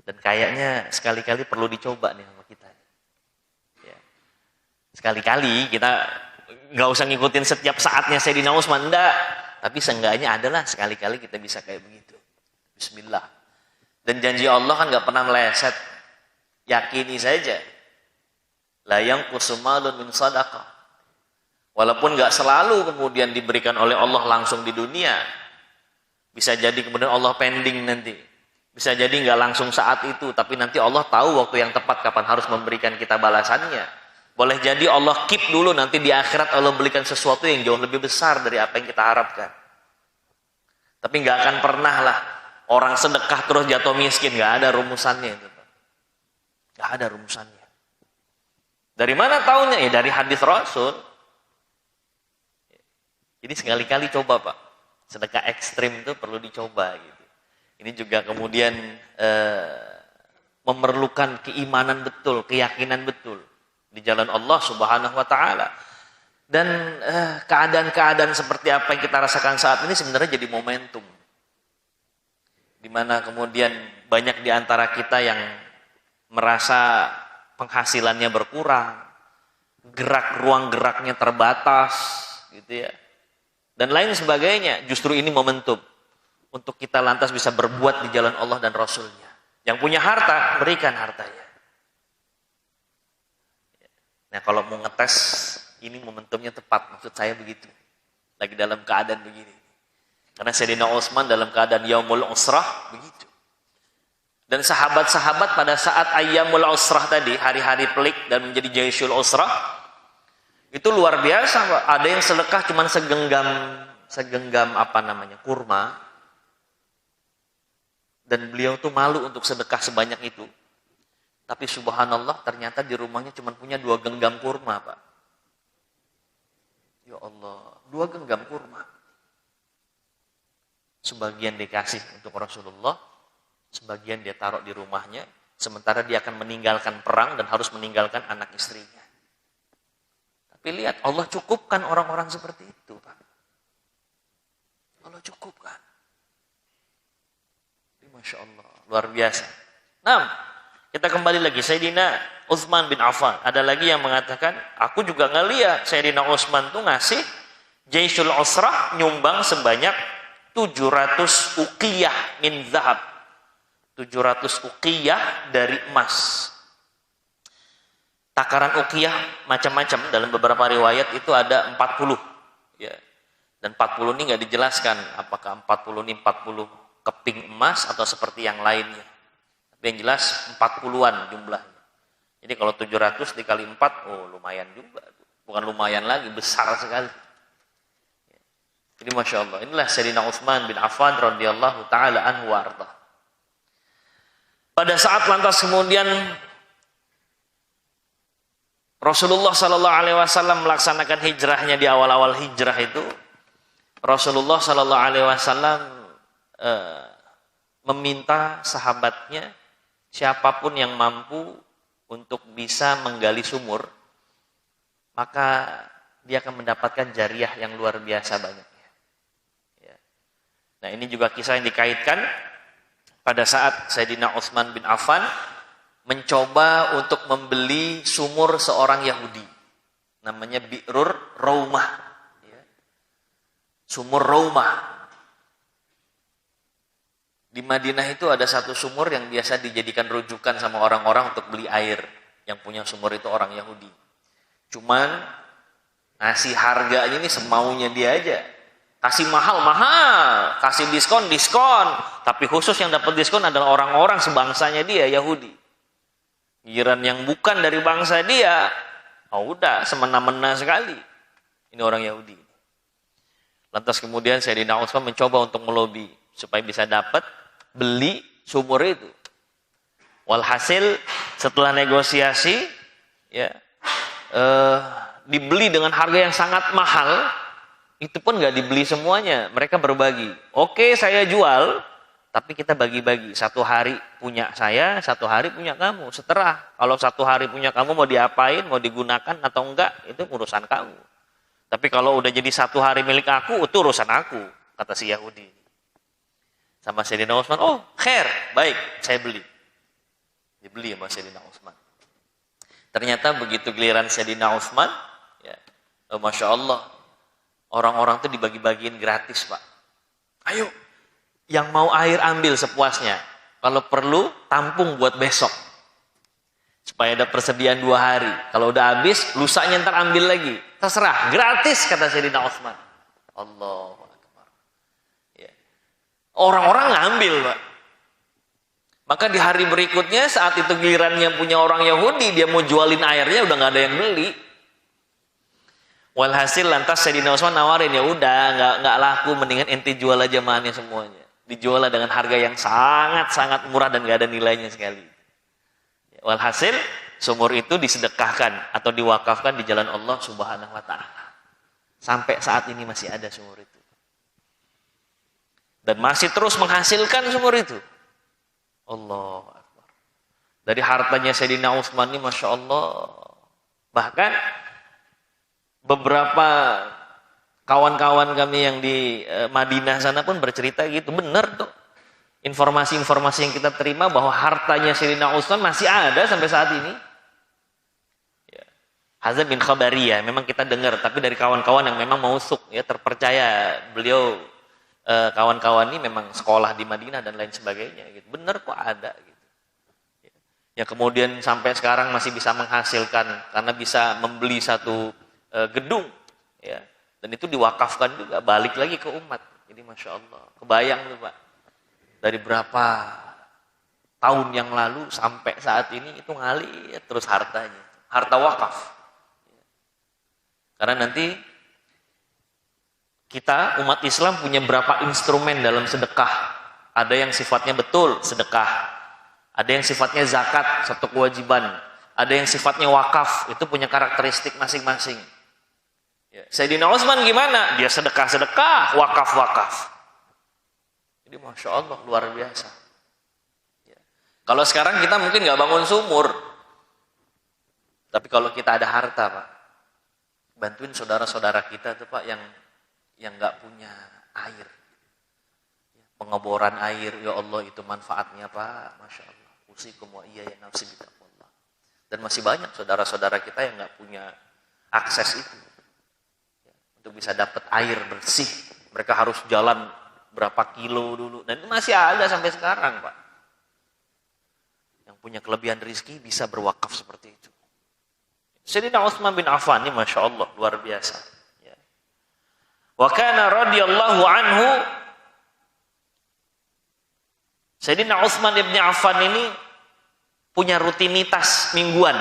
Dan kayaknya sekali-kali perlu dicoba nih sama kita. Sekali-kali kita nggak usah ngikutin setiap saatnya Sayyidina Utsman, enggak. Tapi seenggaknya adalah sekali-kali kita bisa kayak begitu. Bismillah. Dan janji Allah kan nggak pernah meleset. Yakini saja. La yanqusu malun min shadaqah. Walaupun nggak selalu kemudian diberikan oleh Allah langsung di dunia. Bisa jadi kemudian Allah pending nanti. Bisa jadi nggak langsung saat itu, tapi nanti Allah tahu waktu yang tepat kapan harus memberikan kita balasannya. Boleh jadi Allah keep dulu, nanti di akhirat Allah berikan sesuatu yang jauh lebih besar dari apa yang kita harapkan. Tapi nggak akan pernah lah orang sedekah terus jatuh miskin, nggak ada rumusannya itu. Nggak ada rumusannya. Dari mana taunya? Ya dari hadis Rasul. Jadi sekali-kali coba, Pak. Sedekah ekstrim itu perlu dicoba gitu. Ini juga kemudian memerlukan keimanan betul, keyakinan betul di jalan Allah Subhanahu wa taala. Dan keadaan-keadaan seperti apa yang kita rasakan saat ini sebenarnya jadi momentum. Di mana kemudian banyak di antara kita yang merasa penghasilannya berkurang, ruang geraknya terbatas gitu ya. Dan lain sebagainya. Justru ini momentum untuk kita lantas bisa berbuat di jalan Allah dan Rasulnya. Yang punya harta, berikan hartanya. Nah kalau mau ngetes, ini momentumnya tepat, maksud saya begitu. Lagi dalam keadaan begini. Karena Sayyidina Utsman dalam keadaan Yaumul Usrah, begitu. Dan sahabat-sahabat pada saat ayyamul usrah tadi, hari-hari pelik dan menjadi jaisyul usrah, itu luar biasa, Pak. Ada yang sedekah cuman segenggam kurma. Dan beliau tuh malu untuk sedekah sebanyak itu. Tapi subhanallah ternyata di rumahnya cuma punya 2 genggam kurma, Pak. Ya Allah, 2 genggam kurma. Sebagian dikasih untuk Rasulullah, sebagian dia taruh di rumahnya, sementara dia akan meninggalkan perang dan harus meninggalkan anak istrinya. Tapi lihat, Allah cukupkan orang-orang seperti itu, Pak. Allah cukupkan. Masya Allah, luar biasa. Nah, kita kembali lagi, Sayyidina Utsman bin Affan. Ada lagi yang mengatakan, aku juga ngeliat Sayyidina Utsman tuh ngasih Jaisyul Usrah nyumbang sebanyak 700 uqiyah min zahab. 700 uqiyah dari emas. Takaran uqiyah macam-macam, dalam beberapa riwayat itu ada 40. Ya. Dan 40 ini nggak dijelaskan apakah 40 ini 40 keping emas atau seperti yang lainnya. Tapi yang jelas 40-an jumlahnya. Jadi kalau 700 dikali 4, oh lumayan juga. Bukan lumayan lagi, besar sekali. Jadi Masya Allah, inilah Sayyidina Utsman bin Affan radhiyallahu ta'ala anhu wa arda. Pada saat lantas kemudian Rasulullah sallallahu alaihi wasallam melaksanakan hijrahnya, di awal-awal hijrah itu Rasulullah sallallahu alaihi wasallam meminta sahabatnya, siapapun yang mampu untuk bisa menggali sumur, maka dia akan mendapatkan jariah yang luar biasa banyaknya. Ya. Nah, ini juga kisah yang dikaitkan pada saat Sayyidina Utsman bin Affan mencoba untuk membeli sumur seorang Yahudi, namanya Bi'rur Raumah. Ya. Sumur Raumah. Di Madinah itu ada satu sumur yang biasa dijadikan rujukan sama orang-orang untuk beli air. Yang punya sumur itu orang Yahudi. Cuman ngasih harganya ini semaunya dia aja. Kasih mahal-mahal, kasih diskon-diskon. Tapi khusus yang dapat diskon adalah orang-orang sebangsanya dia, Yahudi. Giliran yang bukan dari bangsa dia, oh udah semena-mena sekali. Ini orang Yahudi. Lantas kemudian Sayyidina Utsman mencoba untuk melobi supaya bisa dapat beli sumur itu. Walhasil setelah negosiasi, ya dibeli dengan harga yang sangat mahal. Itu pun nggak dibeli semuanya, mereka berbagi. Oke, saya jual, tapi kita bagi-bagi. 1 hari punya saya, 1 hari punya kamu. Seterah. Kalau 1 hari punya kamu mau diapain, mau digunakan atau enggak, itu urusan kamu. Tapi kalau udah jadi 1 hari milik aku, itu urusan aku, kata si Yahudi. Sama Sayyidina Utsman, oh khair, baik, saya beli. Dibeli sama Sayyidina Utsman. Ternyata begitu giliran Sayyidina Utsman, ya, Masya Allah, orang-orang itu dibagi-bagiin gratis, Pak. Ayo, yang mau air ambil sepuasnya. Kalau perlu, tampung buat besok. Supaya ada persediaan 2 hari. Kalau udah habis, lusanya ntar ambil lagi. Terserah, gratis, kata Sayyidina Utsman. Allahu Akbar. Ya. Orang-orang ngambil, Pak. Maka di hari berikutnya, saat itu gilirannya punya orang Yahudi, dia mau jualin airnya, udah nggak ada yang beli. Walhasil lantas Sayyidina Utsman nawarin, ya udah nggak laku, mendingan ente jual aja mahnya semuanya. Dijual dengan harga yang sangat-sangat murah dan nggak ada nilainya sekali. Walhasil sumur itu disedekahkan atau diwakafkan di jalan Allah Subhanahu wa taala. Sampai saat ini masih ada sumur itu. Dan masih terus menghasilkan sumur itu. Allahu Akbar. Dari hartanya Sayyidina Utsman ini Masya Allah. Bahkan beberapa kawan-kawan kami yang di Madinah sana pun bercerita gitu. Benar tuh. Informasi-informasi yang kita terima bahwa hartanya Sayyidina Utsman masih ada sampai saat ini. Ya. Hazab bin Khabariyah, memang kita dengar, tapi dari kawan-kawan yang memang mausuk, ya, terpercaya. Beliau kawan-kawan ini memang sekolah di Madinah dan lain sebagainya. Gitu. Benar kok ada. Gitu. Ya, kemudian sampai sekarang masih bisa menghasilkan karena bisa membeli satu gedung. Ya. Dan itu diwakafkan juga, balik lagi ke umat. Jadi Masya Allah, kebayang tuh Pak. Dari berapa tahun yang lalu sampai saat ini itu ngalir terus hartanya. Harta wakaf. Karena nanti kita umat Islam punya berapa instrumen dalam sedekah. Ada yang sifatnya betul sedekah. Ada yang sifatnya zakat, satu kewajiban. Ada yang sifatnya wakaf, itu punya karakteristik masing-masing. Sayyidina Utsman gimana? Dia sedekah-sedekah, wakaf-wakaf. Jadi Masya Allah, luar biasa. Kalau sekarang kita mungkin nggak bangun sumur. Tapi kalau kita ada harta, Pak, bantuin saudara-saudara kita tuh, Pak, yang nggak punya air. Pengeboran air, ya Allah, itu manfaatnya, Pak. Masya Allah. Usikum wa iya ya nafsi bitaqwallah. Dan masih banyak saudara-saudara kita yang nggak punya akses itu. Untuk bisa dapat air bersih. Mereka harus jalan berapa kilo dulu. Dan itu masih ada sampai sekarang, Pak. Yang punya kelebihan rezeki bisa berwakaf seperti itu. Sayyidina Utsman bin Affan ini Masya Allah, luar biasa. Wa kana radhiyallahu anhu, Sayyidina Utsman bin Affan ini punya rutinitas mingguan.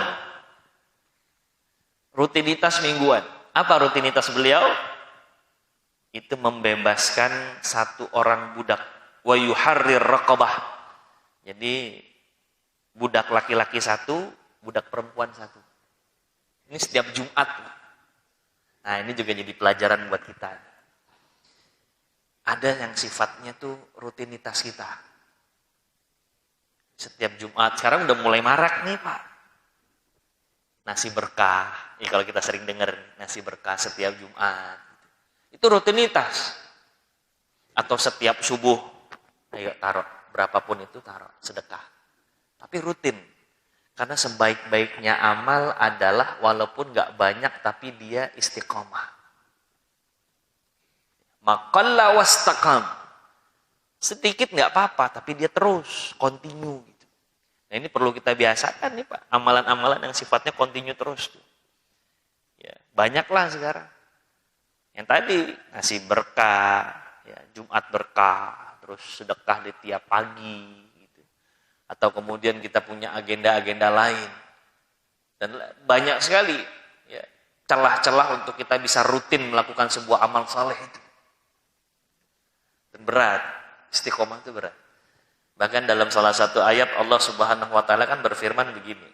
Rutinitas mingguan. Apa rutinitas beliau? Itu membebaskan satu orang budak. Wa yuharrir raqabah. Jadi budak laki-laki satu, budak perempuan satu. Ini setiap Jumat. Nah, ini juga jadi pelajaran buat kita. Ada yang sifatnya tuh rutinitas kita. Setiap Jumat, sekarang udah mulai marak nih, Pak. Nasi berkah. Kalau kita sering dengar nasi berkah setiap Jumat. Itu rutinitas. Atau setiap subuh, ayo taruh, berapapun itu taruh, sedekah. Tapi rutin. Karena sebaik-baiknya amal adalah walaupun gak banyak tapi dia istiqomah. Maqalla wastaqam. Sedikit gak apa-apa tapi dia terus, continue gitu. Nah, ini perlu kita biasakan nih, Pak. Amalan-amalan yang sifatnya continue terus. Ya, banyaklah sekarang. Yang tadi ngasih berkah, ya, Jumat berkah, terus sedekah di tiap pagi, gitu. Atau kemudian kita punya agenda-agenda lain. Dan banyak sekali ya, celah-celah untuk kita bisa rutin melakukan sebuah amal saleh itu. Dan berat, istiqomah itu berat. Bahkan dalam salah satu ayat Allah Subhanahu wa taala kan berfirman begini.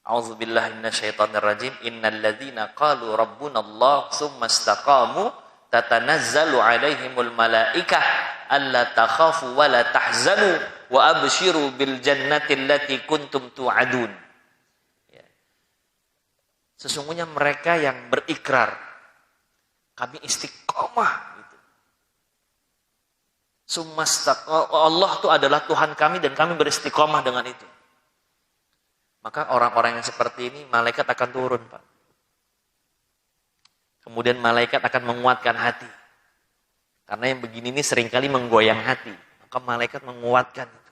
A'udzubillahi minasyaitonirrajim. Innal ladzina qalu rabbunallah tsumma istaqamu tatanazzalu 'alaihimul malaikah alla takhafu wa la tahzanu wa abshiru bil jannati allati kuntum tu'adun. Ya. Sesungguhnya mereka yang berikrar kami istiqomah gitu. Allah itu adalah Tuhan kami dan kami beristiqomah dengan itu. Maka orang-orang yang seperti ini malaikat akan turun, Pak. Kemudian malaikat akan menguatkan hati. Karena yang begini ini seringkali menggoyang hati. Maka malaikat menguatkan itu.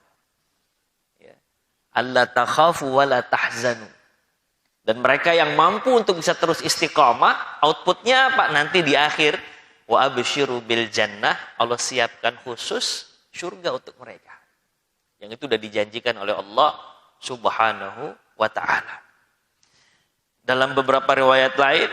Ya. Alla takhafu wa la tahzanu. Dan mereka yang mampu untuk bisa terus istiqamah, outputnya apa? Nanti di akhir, wa absyiru bil jannah, Allah siapkan khusus surga untuk mereka. Yang itu sudah dijanjikan oleh Allah Subhanahu wa ta'ala. Dalam beberapa riwayat lain,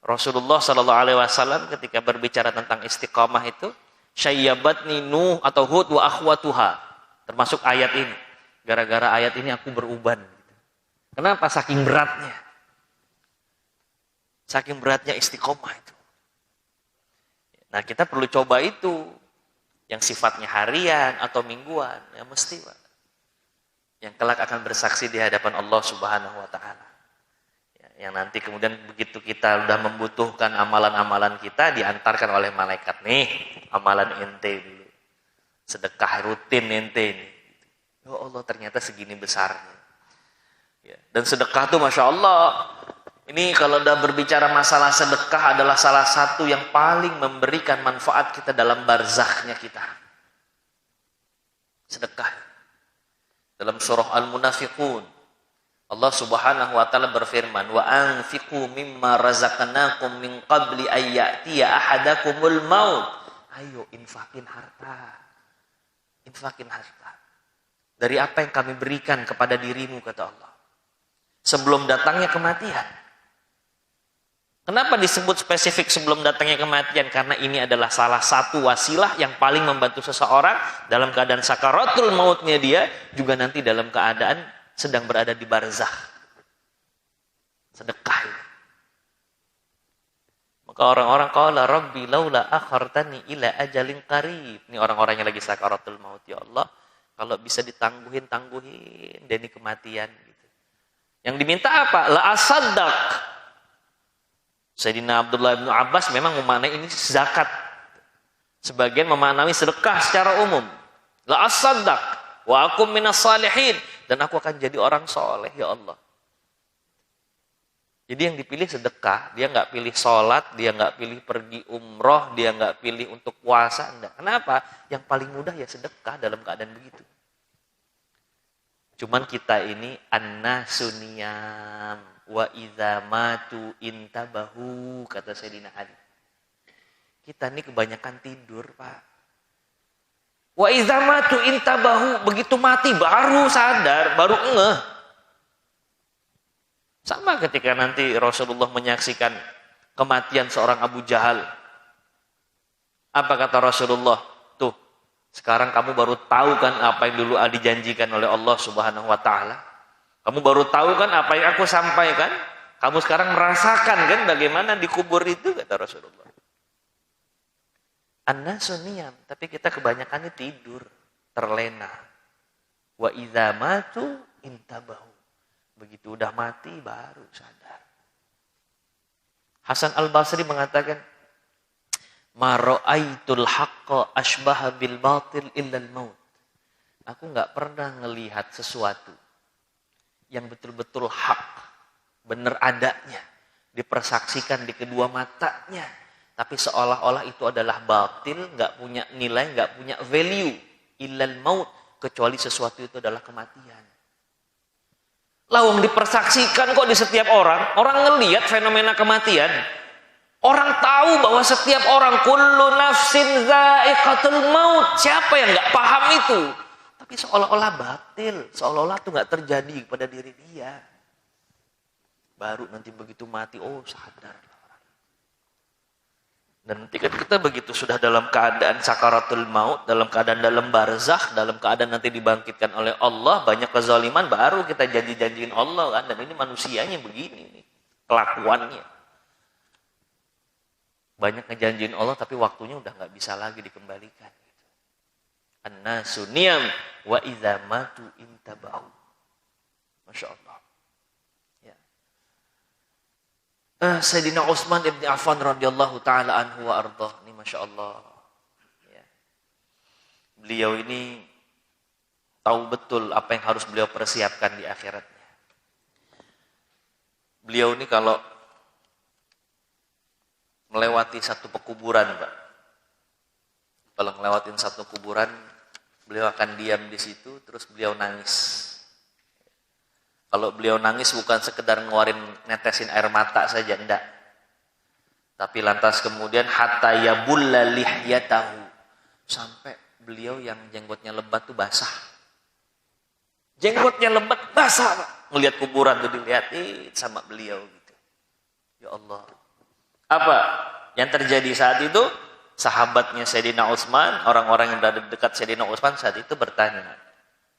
Rasulullah sallallahu alaihi wasallam ketika berbicara tentang istiqamah itu, syayyabatni Nuh atau Hud wa akhwatuha. Termasuk ayat ini. Gara-gara ayat ini aku beruban. Kenapa? Saking beratnya. Saking beratnya istiqomah itu. Nah, kita perlu coba itu. Yang sifatnya harian atau mingguan. Ya mesti, Pak. Yang kelak akan bersaksi di hadapan Allah Subhanahu wa ta'ala. Yang nanti kemudian begitu kita sudah membutuhkan amalan-amalan kita, diantarkan oleh malaikat. Nih, amalan ente dulu. Sedekah rutin ente nih. Ya Allah, ternyata segini besarnya. Ya. Dan sedekah tuh Masya Allah. Ini kalau udah berbicara masalah sedekah adalah salah satu yang paling memberikan manfaat kita dalam barzakhnya kita. Sedekah. Dalam surah Al-Munafiqun, Allah Subhanahu wa taala berfirman, "Wa anfiqu mimma razaqnakum min qabli ay ya'tiya ahadakumul maut." Ayo infakin harta. Infakin harta. dari apa yang kami berikan kepada dirimu, kata Allah. Sebelum datangnya kematian. Kenapa disebut spesifik sebelum datangnya kematian? Karena ini adalah salah satu wasilah yang paling membantu seseorang dalam keadaan sakaratul mautnya dia, juga nanti dalam keadaan sedang berada di barzakh. Sedekah itu. Maka orang-orang qala rabbi laula akhartani ila ajalin qarib. Ini orang-orang yang lagi sakaratul maut, ya Allah, kalau bisa ditangguhin, tangguhin demi kematian gitu. Yang diminta apa? La asaddaq. Sayyidina Abdullah bin Abbas memang memaknai ini zakat. Sebagian memaknai sedekah secara umum. La asaddaq wa akum minas salihin, dan aku akan jadi orang soleh, ya Allah. Jadi yang dipilih sedekah, dia nggak pilih sholat, dia nggak pilih pergi umroh, dia nggak pilih untuk puasa, enggak. Kenapa? Yang paling mudah ya sedekah dalam keadaan begitu. Cuman kita ini an-nasuniyam wa idza matu intabahu, kata Sayyidina Ali. Kita ini kebanyakan tidur, Pak. Wa idza matu intabahu, begitu mati baru sadar, baru ngeh. Sama ketika nanti Rasulullah menyaksikan kematian seorang Abu Jahal. Apa kata Rasulullah? Tuh, sekarang kamu baru tahu kan apa yang dulu dijanjikan oleh Allah Subhanahu wa taala. Kamu baru tahu kan apa yang aku sampaikan? Kamu sekarang merasakan kan bagaimana dikubur itu, kata Rasulullah. An-nasuniyam, tapi kita kebanyakannya tidur, terlena. Wa idza matu intabahu. Begitu udah mati baru sadar. Hasan Al-Basri mengatakan, ma ra'aitul haqqa asbaha bil batil illa al-maut. Aku enggak pernah ngelihat sesuatu yang betul-betul hak, benar adanya, dipersaksikan di kedua matanya, tapi seolah-olah itu adalah batil, enggak punya nilai, enggak punya value, illa al-maut, kecuali sesuatu itu adalah kematian. Lawang dipersaksikan kok di setiap orang. Orang ngelihat fenomena kematian. Orang tahu bahwa setiap orang kullu nafsin dha'iqatul maut. Siapa yang nggak paham itu? Tapi seolah-olah batil, seolah-olah itu nggak terjadi pada diri dia. Baru nanti begitu mati, oh sadar. Dan nanti kan kita begitu sudah dalam keadaan sakaratul maut, dalam keadaan dalam barzakh, dalam keadaan nanti dibangkitkan oleh Allah, banyak kezaliman, baru kita janji-janjiin Allah kan. Dan ini manusianya begini nih, kelakuannya. Banyak ngejanjiin Allah tapi waktunya udah nggak bisa lagi dikembalikan. An-nasu niyam wa idza matu intabahu. Masya Allah. Sayyidina Utsman ibn Affan radhiyallahu taala anhu wa ardhah. Ini Masya Allah. Ya. Beliau ini tahu betul apa yang harus beliau persiapkan di akhiratnya. Beliau ini kalau melewati satu pekuburan, Pak. Kalau melewatin satu kuburan, beliau akan diam di situ, terus beliau nangis. Kalau beliau nangis bukan sekedar ngeluarin netesin air mata saja, enggak. Tapi lantas kemudian hatta yabulla lihyatahu, sampai beliau yang jenggotnya lebat tuh basah. Jenggotnya lebat basah, Pak. Ngelihat kuburan tuh dilihatin sama beliau gitu. Ya Allah. Apa yang terjadi saat itu? Sahabatnya Sayyidina Utsman, orang-orang yang berada dekat Sayyidina Utsman saat itu bertanya,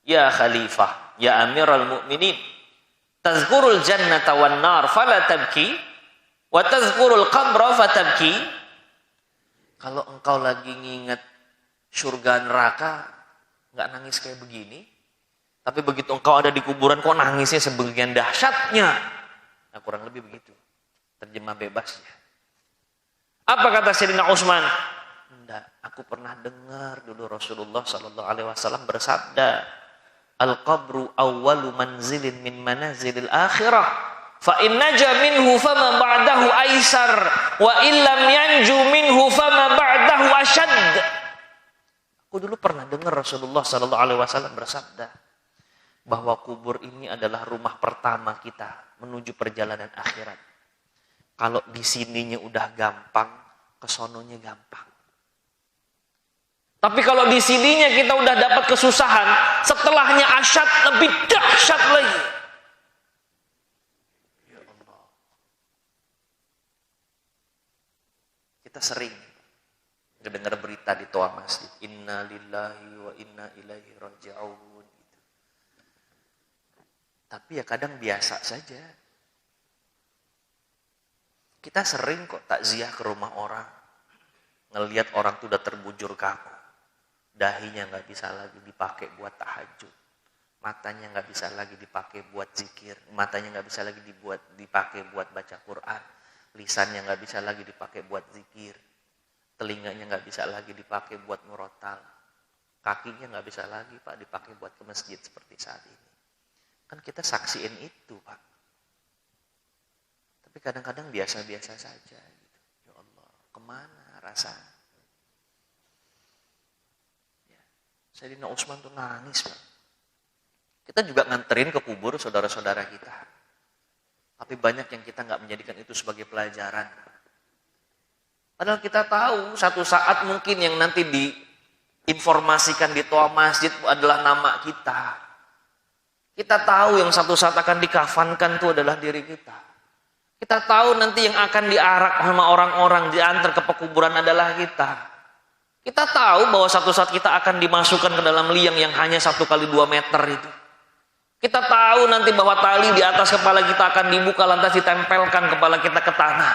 "Ya Khalifah, ya Amirul Mukminin, tazkurul jannata wan nar fala tabki wa tazkurul qabra fatabki." Kalau engkau lagi nginget surga neraka enggak nangis kayak begini, tapi begitu engkau ada di kuburan kok nangisnya sebegian dahsyatnya. Nah, kurang lebih begitu terjemah bebasnya. Apa kata Sayyidina Utsman? Enggak, aku pernah dengar dulu Rasulullah sallallahu alaihi wasallam bersabda, "Al-qabru awwalu manzilin min manazilil akhirah. Fa in naja minhu fama ba'dahu aisar wa illam yanju minhu fama ba'dahu ashadd." Aku dulu pernah dengar Rasulullah sallallahu alaihi wasallam bersabda bahwa kubur ini adalah rumah pertama kita menuju perjalanan akhirat. Kalau di sininya udah gampang, kesononya gampang. Tapi kalau di sininya kita udah dapat kesusahan, setelahnya asyad lebih dahsyat lagi. Ya Allah. Kita sering dengar berita di toa masjid, inna lillahi wa inna ilaihi raji'un. Tapi ya kadang biasa saja. Kita sering kok takziah ke rumah orang, ngelihat orang tuh udah terbujur kaku, dahinya nggak bisa lagi dipakai buat tahajud, matanya nggak bisa lagi dipakai buat zikir, matanya nggak bisa lagi dipakai buat baca Quran, lisannya nggak bisa lagi dipakai buat zikir, telinganya nggak bisa lagi dipakai buat murotal, kakinya nggak bisa lagi Pak dipakai buat ke masjid seperti saat ini. Kan kita saksiin itu Pak. Tapi kadang-kadang biasa-biasa saja gitu. Ya Allah, kemana rasa? Ya. Sayyidina Utsman tuh nangis Pak. Kita juga nganterin ke kubur saudara-saudara kita. Tapi banyak yang kita nggak menjadikan itu sebagai pelajaran. Padahal kita tahu satu saat mungkin yang nanti diinformasikan di toa masjid adalah nama kita. Kita tahu yang satu saat akan dikafankan itu adalah diri kita. Kita tahu nanti yang akan diarak sama orang-orang diantar ke pekuburan adalah kita. Kita tahu bahwa satu saat kita akan dimasukkan ke dalam liang yang hanya 1 kali 2 meter itu. Kita tahu nanti bahwa tali di atas kepala kita akan dibuka lantas ditempelkan kepala kita ke tanah.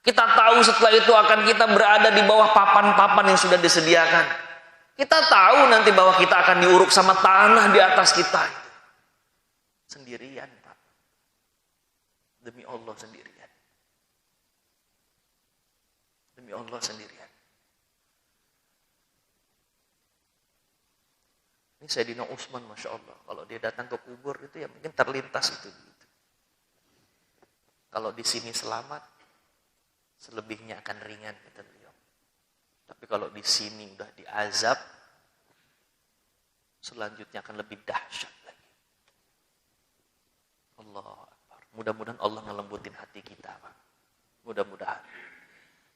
Kita tahu setelah itu akan kita berada di bawah papan-papan yang sudah disediakan. Kita tahu nanti bahwa kita akan diuruk sama tanah di atas kita itu. Sendirian. Demi Allah sendirian. Demi Allah sendirian. Ini Sayyidina Utsman, Masya Allah. Kalau dia datang ke kubur itu ya mungkin terlintas itu. Gitu. Kalau di sini selamat, selebihnya akan ringan, kata beliau. Tapi kalau di sini udah diazab, selanjutnya akan lebih dahsyat lagi. Allah. Mudah-mudahan Allah ngelembutin hati kita, Pak. Mudah-mudahan.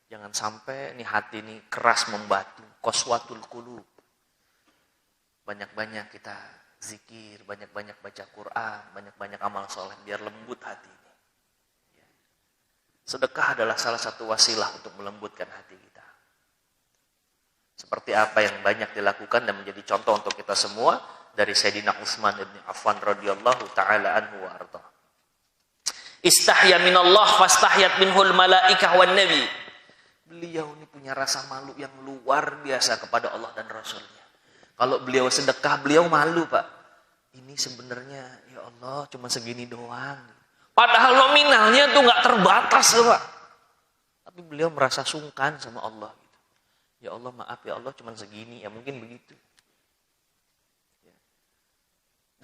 Jangan sampai nih hati ini keras membatu, qaswatul qulub. Banyak-banyak kita zikir, banyak-banyak baca Quran, banyak-banyak amal soleh biar lembut hati ini. Sedekah adalah salah satu wasilah untuk melembutkan hati kita. Seperti apa yang banyak dilakukan dan menjadi contoh untuk kita semua dari Sayyidina Utsman bin Affan radhiyallahu taala anhu wa arda. Istahya minallah fastahyat minhul malaikah wan nabi. Beliau ini punya rasa malu yang luar biasa kepada Allah dan Rasulnya. Kalau beliau sedekah, beliau malu Pak. Ini sebenarnya ya Allah cuma segini doang. Padahal nominalnya tuh nggak terbatas Pak. Tapi beliau merasa sungkan sama Allah. Gitu. Ya Allah maaf ya Allah cuma segini, ya mungkin begitu.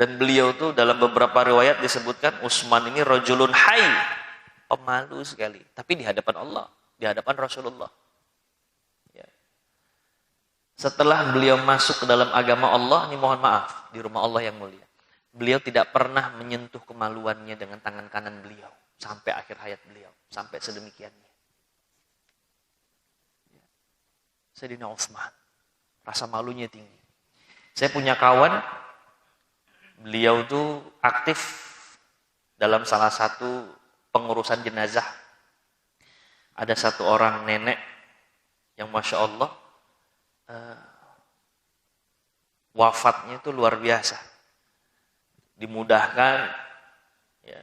Dan beliau tuh dalam beberapa riwayat disebutkan Utsman ini rajulun hayy, pemalu sekali, tapi di hadapan Allah, di hadapan Rasulullah. Ya. Setelah beliau masuk ke dalam agama Allah, ini mohon maaf, di rumah Allah yang mulia, beliau tidak pernah menyentuh kemaluannya dengan tangan kanan beliau sampai akhir hayat beliau, sampai sedemikiannya. Ya. Sayyidina Utsman, rasa malunya tinggi. Saya punya kawan. Beliau tuh aktif dalam salah satu pengurusan jenazah. Ada satu orang nenek yang Masya Allah wafatnya itu luar biasa. Dimudahkan, ya.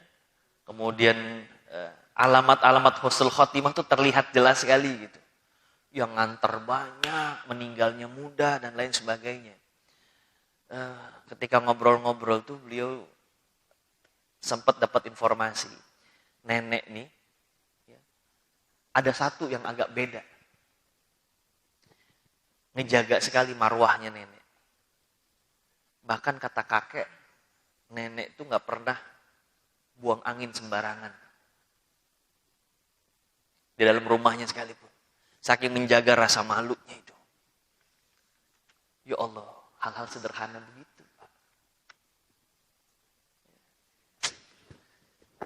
Kemudian alamat-alamat husnul khotimah itu terlihat jelas sekali gitu. Yang nganter banyak, meninggalnya mudah dan lain sebagainya. Ketika ngobrol-ngobrol tuh beliau sempat dapat informasi nenek nih ya, ada satu yang agak beda, ngejaga sekali marwahnya nenek. Bahkan kata kakek, nenek tuh nggak pernah buang angin sembarangan di dalam rumahnya sekalipun, saking menjaga rasa malunya itu. Ya Allah, hal-hal sederhana begitu.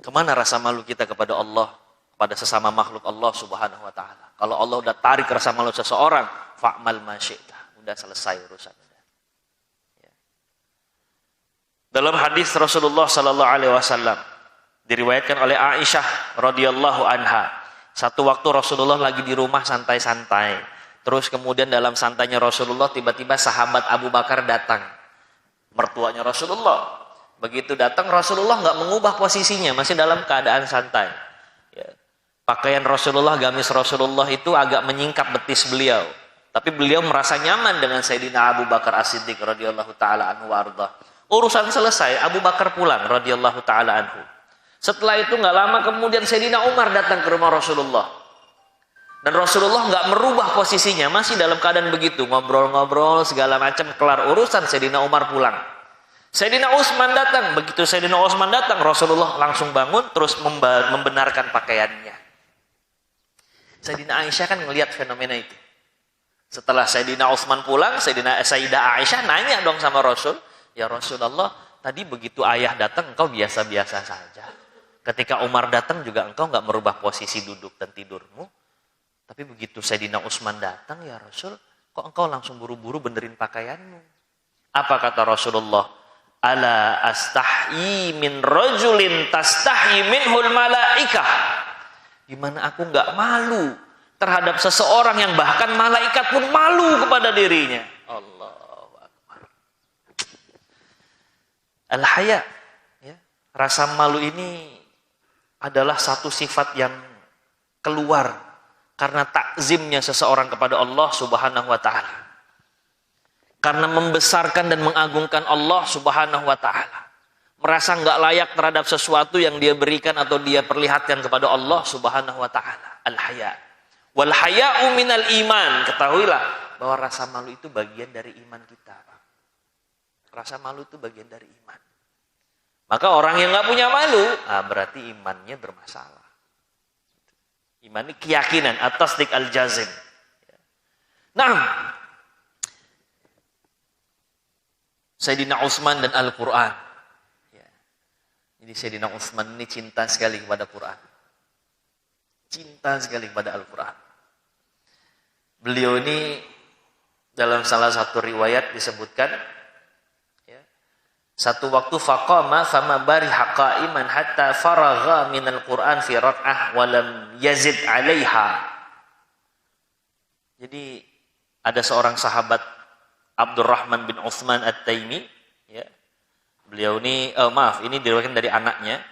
Kemana rasa malu kita kepada Allah, kepada sesama makhluk Allah subhanahu wa ta'ala? Kalau Allah udah tarik rasa malu seseorang, fa'mal ma syi'ta. udah selesai urusan. Ya. Dalam hadis Rasulullah sallallahu alaihi wasallam diriwayatkan oleh Aisyah radhiyallahu anha, satu waktu Rasulullah lagi di rumah santai-santai. Terus kemudian dalam santainya Rasulullah tiba-tiba sahabat Abu Bakar datang. Mertuanya Rasulullah. Begitu datang Rasulullah nggak mengubah posisinya, masih dalam keadaan santai. Ya. Pakaian Rasulullah, gamis Rasulullah itu agak menyingkap betis beliau. Tapi beliau merasa nyaman dengan Sayyidina Abu Bakar As-Siddiq radhiyallahu taala anhu warda. Urusan selesai, Abu Bakar pulang radhiyallahu taala anhu. Setelah itu nggak lama kemudian Sayyidina Umar datang ke rumah Rasulullah. Dan Rasulullah nggak merubah posisinya, masih dalam keadaan begitu, ngobrol-ngobrol segala macam, kelar urusan Sayyidina Umar pulang. Sayyidina Utsman datang, begitu Sayyidina Utsman datang, Rasulullah langsung bangun terus membenarkan pakaiannya. Sayyidina Aisyah kan ngelihat fenomena itu. Setelah Sayyidina Utsman pulang, Sayyidah Aisyah nanya dong sama Rasul, "Ya Rasulullah, tadi begitu ayah datang engkau biasa-biasa saja. Ketika Umar datang juga engkau nggak merubah posisi duduk dan tidurmu. Tapi begitu Sayyidina Utsman datang, ya Rasul, kok engkau langsung buru-buru benerin pakaianmu?" Apa kata Rasulullah? "Ala astahyi min rajulin tastahyi minhul malaikah." Gimana aku nggak malu terhadap seseorang yang bahkan malaikat pun malu kepada dirinya. Allahu Akbar. Al-haya, ya, rasa malu ini adalah satu sifat yang keluar karena takzimnya seseorang kepada Allah Subhanahu wa taala. Karena membesarkan dan mengagungkan Allah Subhanahu wa taala. Merasa nggak layak terhadap sesuatu yang dia berikan atau dia perlihatkan kepada Allah Subhanahu wa taala. Al-haya. Wal haya'u minal iman. Ketahuilah bahwa rasa malu itu bagian dari iman kita. Rasa malu itu bagian dari iman. Maka orang yang nggak punya malu, berarti imannya bermasalah. Iman ini keyakinan atas dik al-jazim. Nah, Sayyidina Utsman dan Al-Quran. Jadi Sayyidina Utsman ini cinta sekali kepada Quran. Cinta sekali kepada Al-Quran. Beliau ini dalam salah satu riwayat disebutkan, ya, satu waktu faqama fama bariha qa'iman hatta faragha minal Quran fi rak'ah walam yazid 'alaiha. Jadi ada seorang sahabat Abdurrahman bin Utsman At-Taimi, ya. Beliau ini, ini diriwayatkan dari anaknya.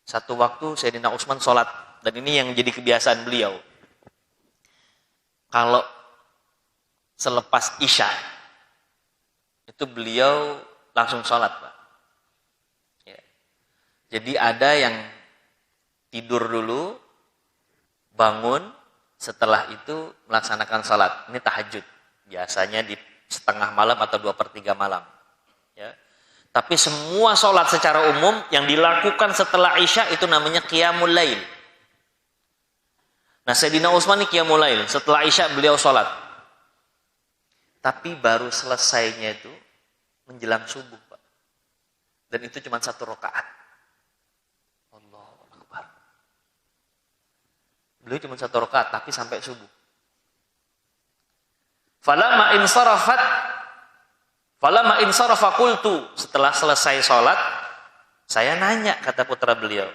Satu waktu Sayyidina Utsman sholat, dan ini yang jadi kebiasaan beliau. Kalau selepas Isya, itu beliau langsung sholat, Pak. Ya. Jadi ada yang tidur dulu, bangun, setelah itu melaksanakan sholat. Ini tahajud. Biasanya di setengah malam atau 2/3 malam. Ya. Tapi semua sholat secara umum yang dilakukan setelah Isya itu namanya qiyamul lail. Nah, Sayyidina Utsman ini qiyamul lail. Setelah Isya beliau sholat. Tapi baru selesainya itu menjelang subuh, Pak. Dan itu cuma 1 rakaat. Allahu Akbar. Beliau cuma 1 rakaat tapi sampai subuh. Falamma insarafa qultu, setelah selesai sholat, saya nanya, kata putra beliau,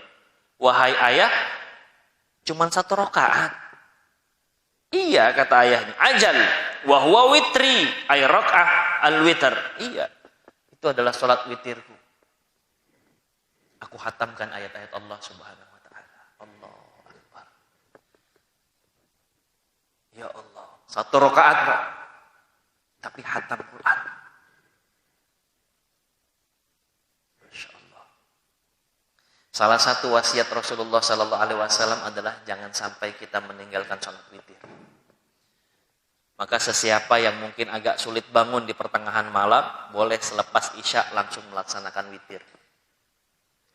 "Wahai ayah, cuman 1 rakaat?" "Iya," kata ayahnya. "Ajal, wa huwa witri, ay rak'ah al-witr." "Iya, itu adalah sholat witirku. Aku hatamkan ayat-ayat Allah Subhanahu wa taala." Allahu Akbar. Ya Allah, 1 rakaat, Pak. Tapi hatam Quran. Salah satu wasiat Rasulullah sallallahu alaihi wasallam adalah jangan sampai kita meninggalkan salat witir. Maka sesiapa yang mungkin agak sulit bangun di pertengahan malam, boleh selepas Isya langsung melaksanakan witir.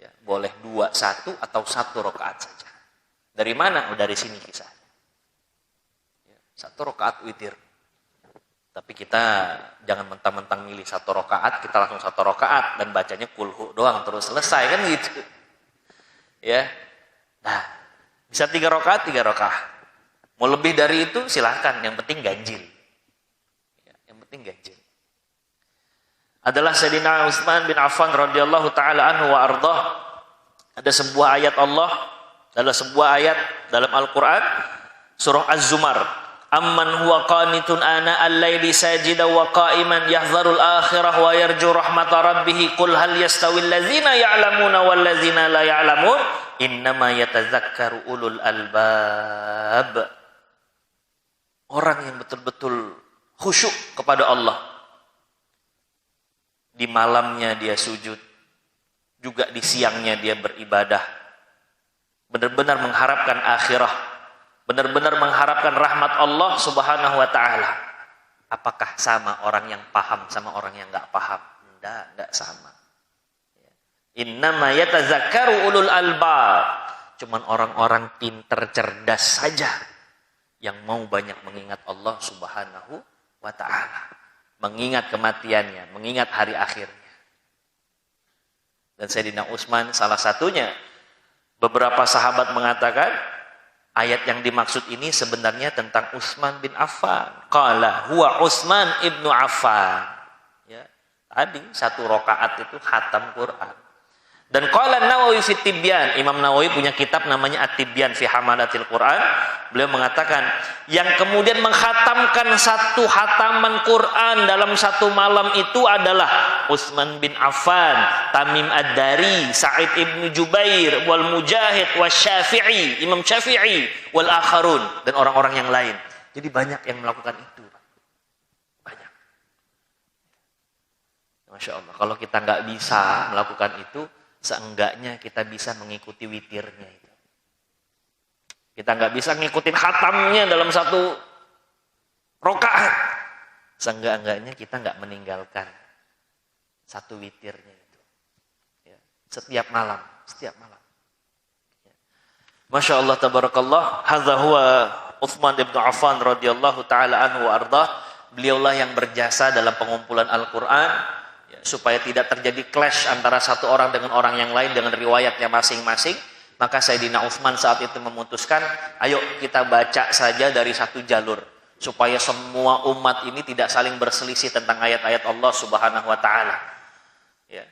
Ya, boleh 2, 1 atau 1 rakaat saja. Dari mana? Dari sini kisahnya. Ya, 1 rakaat witir. Tapi kita jangan mentang-mentang milih 1 rakaat, kita langsung 1 rakaat dan bacanya kulhu doang terus selesai kan gitu. Ya, nah, bisa 3 rakaat, 3 rakaat. Mau lebih dari itu silahkan, yang penting ganjil. penting ganjil. Adalah Sayyidina Utsman bin Affan radhiyallahu taala anhu wa ardhah. Ada sebuah ayat Allah, adalah sebuah ayat dalam Al-Qur'an surah Az-Zumar. Amman huwa qanitun ana al-laili sajidan wa qa'iman yahzarul akhirah wa yarju rahmata rabbih qul hal yastawil ladzina ya'lamuna wal ladzina la ya'lamun innama yatadzakkaru ulul albab. Orang yang betul-betul khusyuk kepada Allah, di malamnya dia sujud, juga di siangnya dia beribadah, benar-benar mengharapkan akhirah, benar-benar mengharapkan rahmat Allah subhanahu wa ta'ala. Apakah sama orang yang paham sama orang yang enggak paham? Enggak sama. Innama yatazakkaru ulul albab. Cuman orang-orang pinter cerdas saja yang mau banyak mengingat Allah subhanahu wa ta'ala, mengingat kematiannya, mengingat hari akhirnya. Dan Sayyidina Utsman salah satunya. Beberapa sahabat mengatakan ayat yang dimaksud ini sebenarnya tentang Utsman bin Affan. Qala huwa Utsman ibnu Affan. Ya, tadi 1 rakaat itu khatam Quran. Dan qala Nawawi fi Tibyan, Imam Nawawi punya kitab namanya At-Tibyan fi Hamalatil Quran. Beliau mengatakan yang kemudian menghatamkan 1 hataman Quran dalam 1 malam itu adalah Utsman bin Affan, Tamim Ad-Dari, Sa'id ibn Jubair, wal Mujahid, wasy-Syafi'i, Imam Syafi'i, wal akharun, dan orang-orang yang lain. Jadi banyak yang melakukan itu. Banyak. Masya Allah. Kalau kita nggak bisa melakukan itu, seenggaknya kita bisa mengikuti witirnya itu. Kita nggak bisa ngikutin khatamnya dalam 1 rakaat. Seenggaknya kita nggak meninggalkan 1 witirnya itu. Ya. Setiap malam. Ya. Masya Allah tabarakallah. Hadza huwa Utsman bin Affan radhiyallahu taala anhu wa ardhah. Beliaulah yang berjasa dalam pengumpulan Al-Qur'an, supaya tidak terjadi clash antara satu orang dengan orang yang lain dengan riwayatnya masing-masing. Maka Sayyidina Utsman saat itu memutuskan, ayo kita baca saja dari 1 jalur, supaya semua umat ini tidak saling berselisih tentang ayat-ayat Allah subhanahu wa ta'ala. Ya.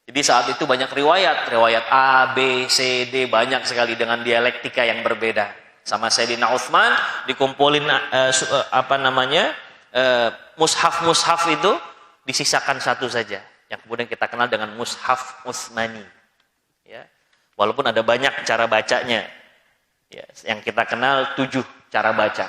Jadi saat itu banyak riwayat A, B, C, D, banyak sekali dengan dialektika yang berbeda. Sama Sayyidina Utsman dikumpulin mushaf itu disisakan 1 saja, yang kemudian kita kenal dengan Mushaf Utsmani. Ya. Walaupun ada banyak cara bacanya, ya, yang kita kenal 7 cara baca.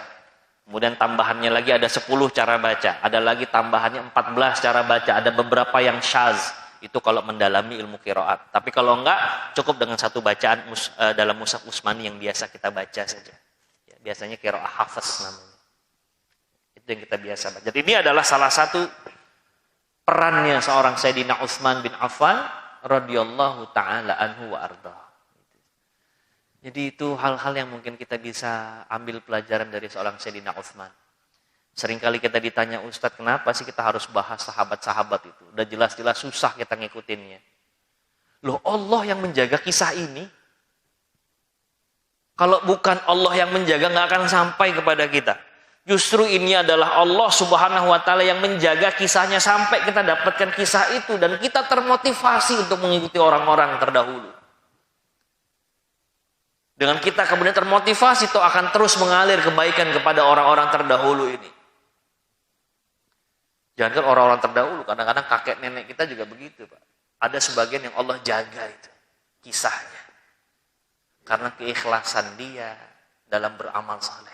Kemudian tambahannya lagi ada 10 cara baca, ada lagi tambahannya 14 cara baca, ada beberapa yang syaz. Itu kalau mendalami ilmu qiraat. Tapi kalau enggak, cukup dengan 1 bacaan dalam Mushaf Utsmani yang biasa kita baca saja. Ya, biasanya qiraat hafaz namanya. Itu yang kita biasa baca. Jadi ini adalah salah satu perannya seorang Sayyidina Utsman bin Affan radhiyallahu taala anhu wa ardhah. Jadi itu hal-hal yang mungkin kita bisa ambil pelajaran dari seorang Sayyidina Utsman. Seringkali kita ditanya, Ustadz, kenapa sih kita harus bahas sahabat-sahabat itu? Udah jelas-jelas susah kita ngikutinnya. Loh, Allah yang menjaga kisah ini. Kalau bukan Allah yang menjaga, nggak akan sampai kepada kita. Justru ini adalah Allah subhanahu wa ta'ala yang menjaga kisahnya sampai kita dapatkan kisah itu. Dan kita termotivasi untuk mengikuti orang-orang terdahulu. Dengan kita kemudian termotivasi, itu akan terus mengalir kebaikan kepada orang-orang terdahulu ini. Jangan orang-orang terdahulu, kadang-kadang kakek nenek kita juga begitu, Pak. Ada sebagian yang Allah jaga itu, kisahnya. Karena keikhlasan dia dalam beramal saleh.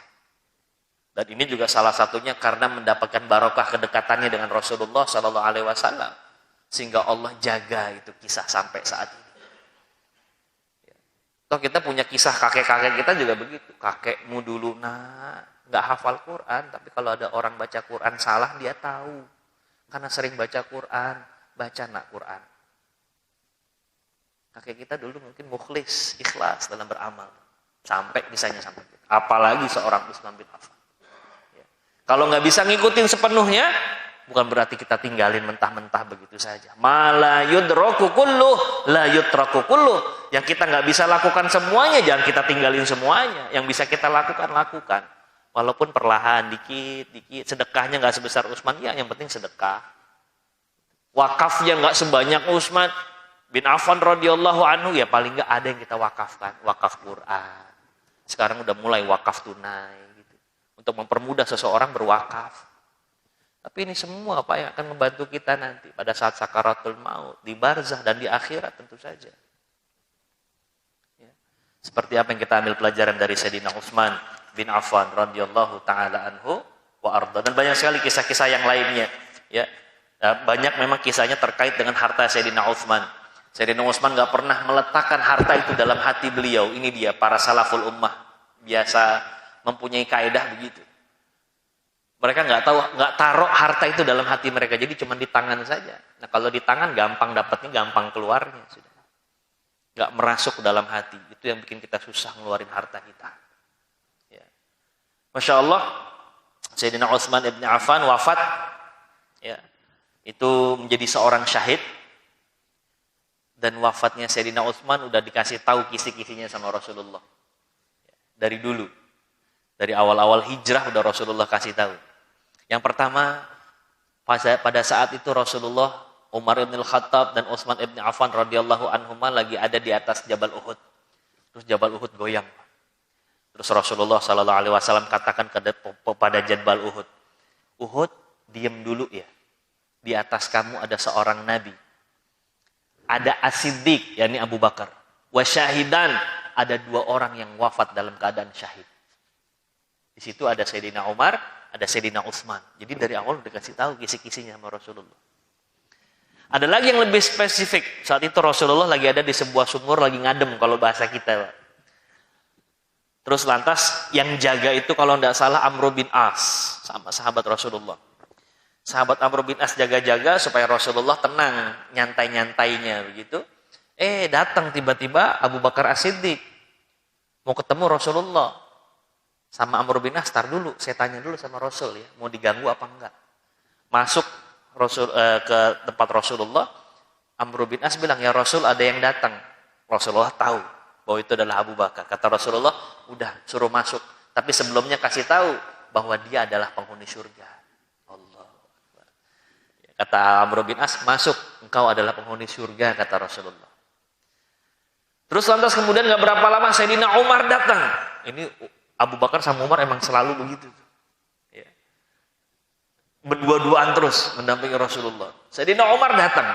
Dan ini juga salah satunya karena mendapatkan barokah kedekatannya dengan Rasulullah SAW, sehingga Allah jaga itu kisah sampai saat ini. Toh kita punya kisah kakek-kakek kita juga begitu. Kakekmu dulu nggak hafal Quran, tapi kalau ada orang baca Quran salah dia tahu, karena sering baca Quran, baca Quran. Kakek kita dulu mungkin mukhlis, ikhlas dalam beramal, sampai bisanya sampai. Apalagi seorang Utsman bin Affan. Kalau nggak bisa ngikutin sepenuhnya, bukan berarti kita tinggalin mentah-mentah begitu saja. Mala yudraku kulluh, la yutraku kulluh. Yang kita nggak bisa lakukan semuanya, jangan kita tinggalin semuanya. Yang bisa kita lakukan, lakukan. Walaupun perlahan, dikit, sedekahnya nggak sebesar Utsman, ya yang penting sedekah. Wakafnya nggak sebanyak Utsman bin Affan radhiyallahu anhu, ya paling nggak ada yang kita wakafkan, wakaf Quran. Sekarang udah mulai wakaf tunai, gitu, untuk mempermudah seseorang berwakaf. Tapi ini semua apa yang akan membantu kita nanti pada saat sakaratul maut, di barzah dan di akhirat tentu saja. Ya. Seperti apa yang kita ambil pelajaran dari Sayyidina Utsman bin Affan radhiyallahu taala anhu wa arda, dan banyak sekali kisah-kisah yang lainnya, ya. Banyak memang kisahnya terkait dengan harta Sayyidina Utsman. Sayyidina Utsman enggak pernah meletakkan harta itu dalam hati beliau. Ini dia para salaful ummah biasa mempunyai kaidah begitu. Mereka enggak taruh harta itu dalam hati mereka, jadi cuma di tangan saja. Nah, kalau di tangan gampang dapatnya, gampang keluarnya sudah. Enggak merasuk ke dalam hati. Itu yang bikin kita susah ngeluarin harta kita. Masya Allah, Sayyidina Utsman ibn Affan wafat, ya, itu menjadi seorang syahid, dan wafatnya Sayyidina Utsman udah dikasih tahu kisi-kisinya sama Rasulullah. Dari dulu, dari awal-awal hijrah udah Rasulullah kasih tahu. Yang pertama, pada saat itu Rasulullah, Umar ibn Khattab dan Utsman ibn Affan radhiyallahu anhuma lagi ada di atas Jabal Uhud. Terus Jabal Uhud goyang. Terus Rasulullah sallallahu alaihi wasallam katakan kepada Jabal Uhud, Uhud, diam dulu ya. Di atas kamu ada seorang nabi. Ada As-Siddiq, yakni Abu Bakar. Wa syahidan, ada 2 orang yang wafat dalam keadaan syahid. Di situ ada Sayyidina Umar, ada Sayyidina Utsman. Jadi dari awal udah kasih tahu kisi-kisinya sama Rasulullah. Ada lagi yang lebih spesifik. Saat itu Rasulullah lagi ada di sebuah sumur, lagi ngadem kalau bahasa kita, Pak. Terus lantas yang jaga itu kalau tidak salah Amr bin As, sama sahabat Rasulullah. Sahabat Amr bin As jaga-jaga supaya Rasulullah tenang, nyantai-nyantainya begitu. Datang tiba-tiba Abu Bakar As-Siddiq mau ketemu Rasulullah. Sama Amr bin As, tar dulu, saya tanya dulu sama Rasul ya, mau diganggu apa enggak. Masuk Rasul ke tempat Rasulullah, Amr bin As bilang, "Ya Rasul, ada yang datang." Rasulullah tahu bahwa itu adalah Abu Bakar. Kata Rasulullah, udah suruh masuk. Tapi sebelumnya kasih tahu bahwa dia adalah penghuni surga. Allah. Kata Amr bin As, masuk, engkau adalah penghuni surga, kata Rasulullah. Terus lantas kemudian gak berapa lama Sayyidina Umar datang. Ini Abu Bakar sama Umar emang selalu begitu. Ya. Berdua-duaan terus mendampingi Rasulullah. Sayyidina Umar datang.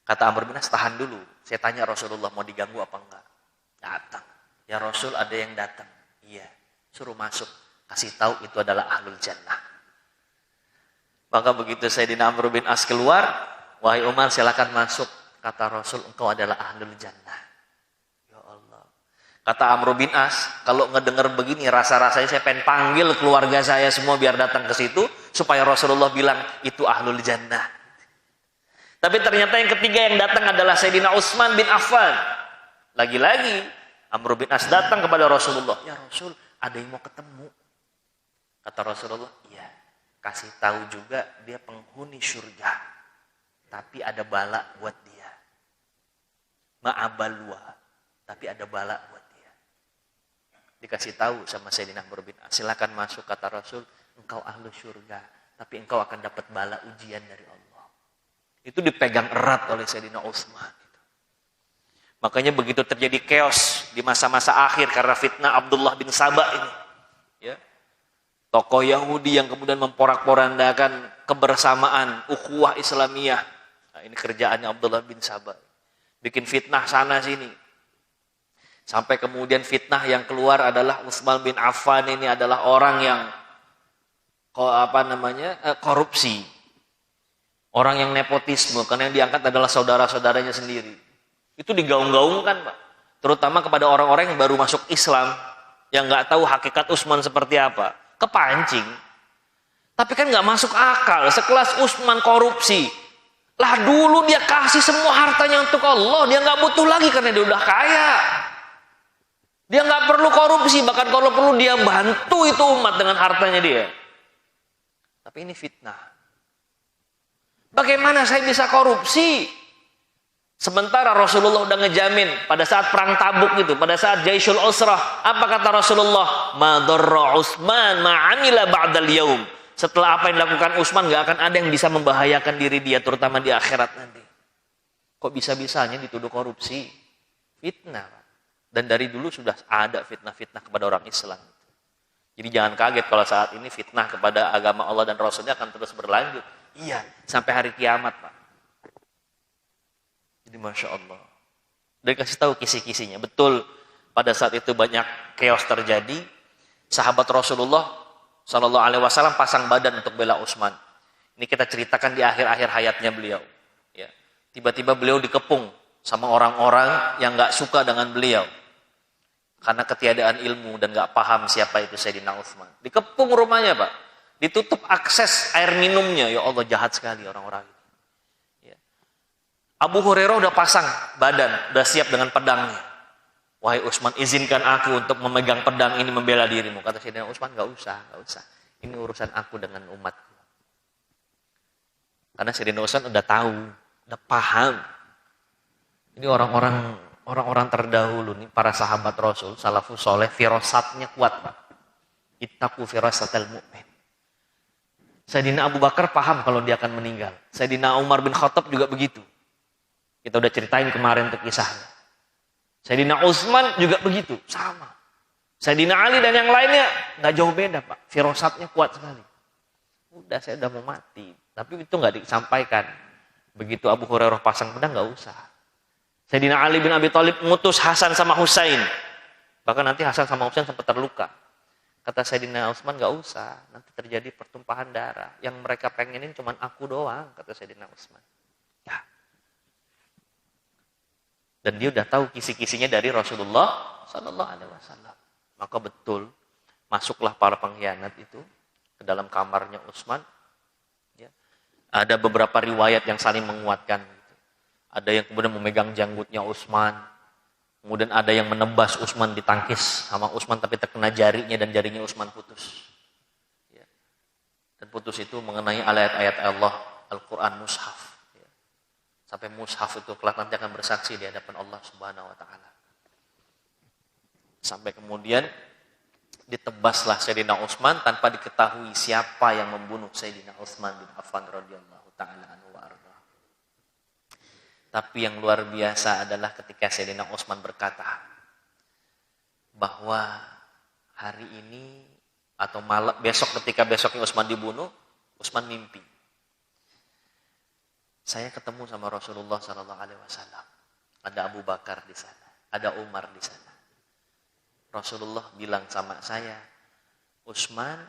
Kata Amr bin As, tahan dulu. Saya tanya Rasulullah mau diganggu apa enggak. Datang. Ya Rasul, ada yang datang. Iya. Suruh masuk. Kasih tahu itu adalah ahlul jannah. Maka begitu Sayyidina Amr bin As keluar, wahai Umar silakan masuk. Kata Rasul, engkau adalah ahlul jannah. Ya Allah. Kata Amr bin As, kalau ngedengar begini rasa-rasanya saya pengen panggil keluarga saya semua biar datang ke situ supaya Rasulullah bilang itu ahlul jannah. Tapi ternyata yang ketiga yang datang adalah Sayyidina Utsman bin Affan. Lagi-lagi Amr bin As datang kepada Rasulullah. Ya Rasul, ada yang mau ketemu. Kata Rasulullah, iya. Kasih tahu juga dia penghuni surga. Tapi ada bala buat dia. Ma'abalwa. Tapi ada bala buat dia. Dikasih tahu sama Sayyidina Amr bin As. Silakan masuk, kata Rasul. Engkau ahlu surga. Tapi engkau akan dapat bala ujian dari Allah. Itu dipegang erat oleh Sayyidina Utsman. Makanya begitu terjadi chaos di masa-masa akhir karena fitnah Abdullah bin Sabah ini. Ya. Tokoh Yahudi yang kemudian memporak-porandakan kebersamaan, ukhuwah Islamiyah. Nah, ini kerjaannya Abdullah bin Sabah. Bikin fitnah sana sini. Sampai kemudian fitnah yang keluar adalah Utsman bin Affan ini adalah orang yang korupsi. Orang yang nepotisme, karena yang diangkat adalah saudara-saudaranya sendiri. Itu digaung-gaungkan, Pak. Terutama kepada orang-orang yang baru masuk Islam, yang nggak tahu hakikat Utsman seperti apa. Kepancing. Tapi kan nggak masuk akal, sekelas Utsman korupsi. Lah dulu dia kasih semua hartanya untuk Allah, dia nggak butuh lagi karena dia udah kaya. Dia nggak perlu korupsi, bahkan kalau perlu dia bantu itu umat dengan hartanya dia. Tapi ini fitnah. Bagaimana saya bisa korupsi? Sementara Rasulullah udah ngejamin pada saat perang Tabuk gitu, pada saat Jaisyul Usrah, apa kata Rasulullah? Ma darra Utsman ma amila ba'dal yaum. Setelah apa yang dilakukan Utsman gak akan ada yang bisa membahayakan diri dia, terutama di akhirat nanti. Kok bisa-bisanya dituduh korupsi? Fitnah. Dan dari dulu sudah ada fitnah-fitnah kepada orang Islam. Jadi jangan kaget kalau saat ini fitnah kepada agama Allah dan Rasulnya akan terus berlanjut. Iya, sampai hari kiamat, Pak. Jadi Masya Allah. Dan kasih tahu kisi-kisinya. Betul, pada saat itu banyak chaos terjadi. Sahabat Rasulullah Sallallahu Alaihi Wasallam pasang badan untuk bela Utsman. Ini kita ceritakan di akhir-akhir hayatnya beliau. Ya. Tiba-tiba beliau dikepung sama orang-orang yang gak suka dengan beliau. Karena ketiadaan ilmu dan gak paham siapa itu Sayyidina Utsman. Dikepung rumahnya, Pak. Ditutup akses air minumnya. Ya Allah, jahat sekali orang-orang. Abu Hurairah udah pasang badan, udah siap dengan pedangnya. Wahai Utsman, izinkan aku untuk memegang pedang ini membela dirimu. Kata Sayyidina Utsman, gak usah. Ini urusan aku dengan umatku. Karena Sayyidina Utsman udah tahu, udah paham. Ini orang-orang terdahulu nih, para sahabat Rasul, salafus soleh, firasatnya kuat, Pak. Ittaqu firasatal mu'min. Sayyidina Abu Bakar paham kalau dia akan meninggal. Sayyidina Umar bin Khattab juga begitu. Kita udah ceritain kemarin untuk kisahnya. Sayyidina Utsman juga begitu, sama. Sayyidina Ali dan yang lainnya nggak jauh beda, Pak. Firasatnya kuat sekali. Udah, saya udah mau mati. Tapi itu nggak disampaikan. Begitu Abu Hurairah pasang pedang, nggak usah. Sayyidina Ali bin Abi Thalib ngutus Hasan sama Husain. Bahkan nanti Hasan sama Husain sempat terluka. Kata Sayyidina Utsman, nggak usah. Nanti terjadi pertumpahan darah. Yang mereka pengenin cuma aku doang, kata Sayyidina Utsman. Ya. Dan dia udah tahu kisi-kisinya dari Rasulullah Sallallahu Alaihi Wasallam. Maka betul, masuklah para pengkhianat itu ke dalam kamarnya Utsman. Ya. Ada beberapa riwayat yang saling menguatkan. Ada yang kemudian memegang janggutnya Utsman. Kemudian ada yang menebas Utsman, ditangkis sama Utsman tapi terkena jarinya dan jarinya Utsman putus. Ya. Dan putus itu mengenai ayat-ayat Allah, Al-Quran, Mushaf. Sampai mushaf itu kelak nanti akan bersaksi di hadapan Allah Subhanahu wa taala. Sampai kemudian ditebaslah Sayyidina Utsman tanpa diketahui siapa yang membunuh Sayyidina Utsman bin Affan radhiyallahu taala anhu wa arda. Tapi yang luar biasa adalah ketika Sayyidina Utsman berkata bahwa hari ini atau malam besoknya Utsman dibunuh, Utsman mimpi. Saya ketemu sama Rasulullah Sallallahu Alaihi Wasallam. Ada Abu Bakar di sana, ada Umar di sana. Rasulullah bilang sama saya, Utsman,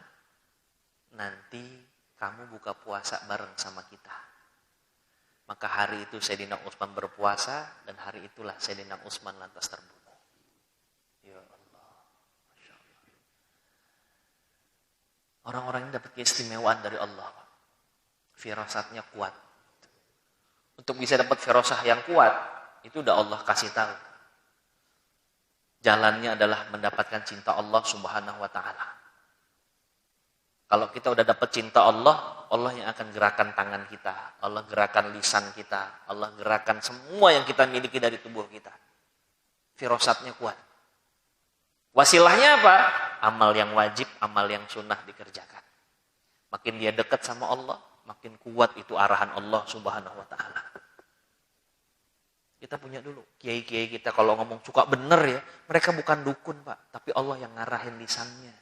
nanti kamu buka puasa bareng sama kita. Maka hari itu Sayyidina Utsman berpuasa dan hari itulah Sayyidina Utsman lantas terbunuh. Ya Allah, Masya Allah. Orang-orang ini dapat keistimewaan dari Allah. Firasatnya kuat. Untuk bisa dapat firasah yang kuat, itu udah Allah kasih tahu. Jalannya adalah mendapatkan cinta Allah Subhanahu wa taala. Kalau kita udah dapat cinta Allah, Allah yang akan gerakan tangan kita, Allah gerakan lisan kita, Allah gerakan semua yang kita miliki dari tubuh kita. Firasatnya kuat. Wasilahnya apa? Amal yang wajib, amal yang sunnah dikerjakan. Makin dia dekat sama Allah, makin kuat itu arahan Allah Subhanahu wa taala. Kita punya dulu kiai-kiai kita kalau ngomong suka bener ya, mereka bukan dukun, Pak, tapi Allah yang ngarahin lisannya.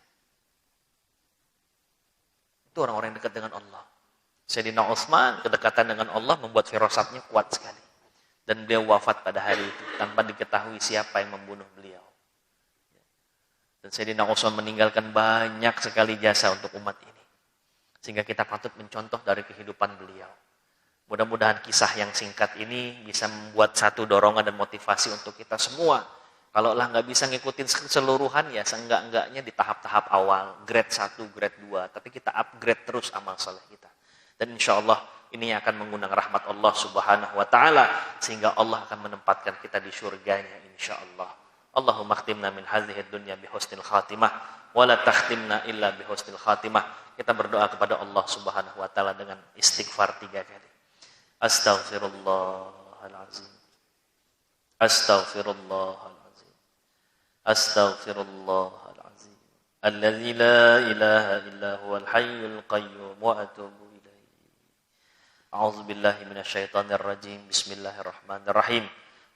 Itu orang-orang yang dekat dengan Allah. Sayyidina Utsman kedekatan dengan Allah membuat firasatnya kuat sekali. Dan beliau wafat pada hari itu tanpa diketahui siapa yang membunuh beliau. Dan Sayyidina Utsman meninggalkan banyak sekali jasa untuk umat ini. Sehingga kita patut mencontoh dari kehidupan beliau. Mudah-mudahan kisah yang singkat ini bisa membuat satu dorongan dan motivasi untuk kita semua. Kalau lah nggak bisa ngikutin keseluruhan ya seenggak-enggaknya di tahap-tahap awal, grade 1, grade 2. Tapi kita upgrade terus amal saleh kita. Dan insya Allah ini akan mengundang rahmat Allah Subhanahu wa ta'ala. Sehingga Allah akan menempatkan kita di surganya insya Allah. Allahumma khtimna min hadhihi dunya bihusnil khatimah. Wala takhtimna illa bihusnil khatimah. Kita berdoa kepada Allah Subhanahu wa taala dengan istighfar 3 kali. Astaghfirullahalazim. Astaghfirullahalazim. Astaghfirullahalazim. Alladzi la ilaha illa huwal hayyul qayyum wa atubu ilaih. A'udzubillahi minasyaitonir rajim. Bismillahirrahmanirrahim.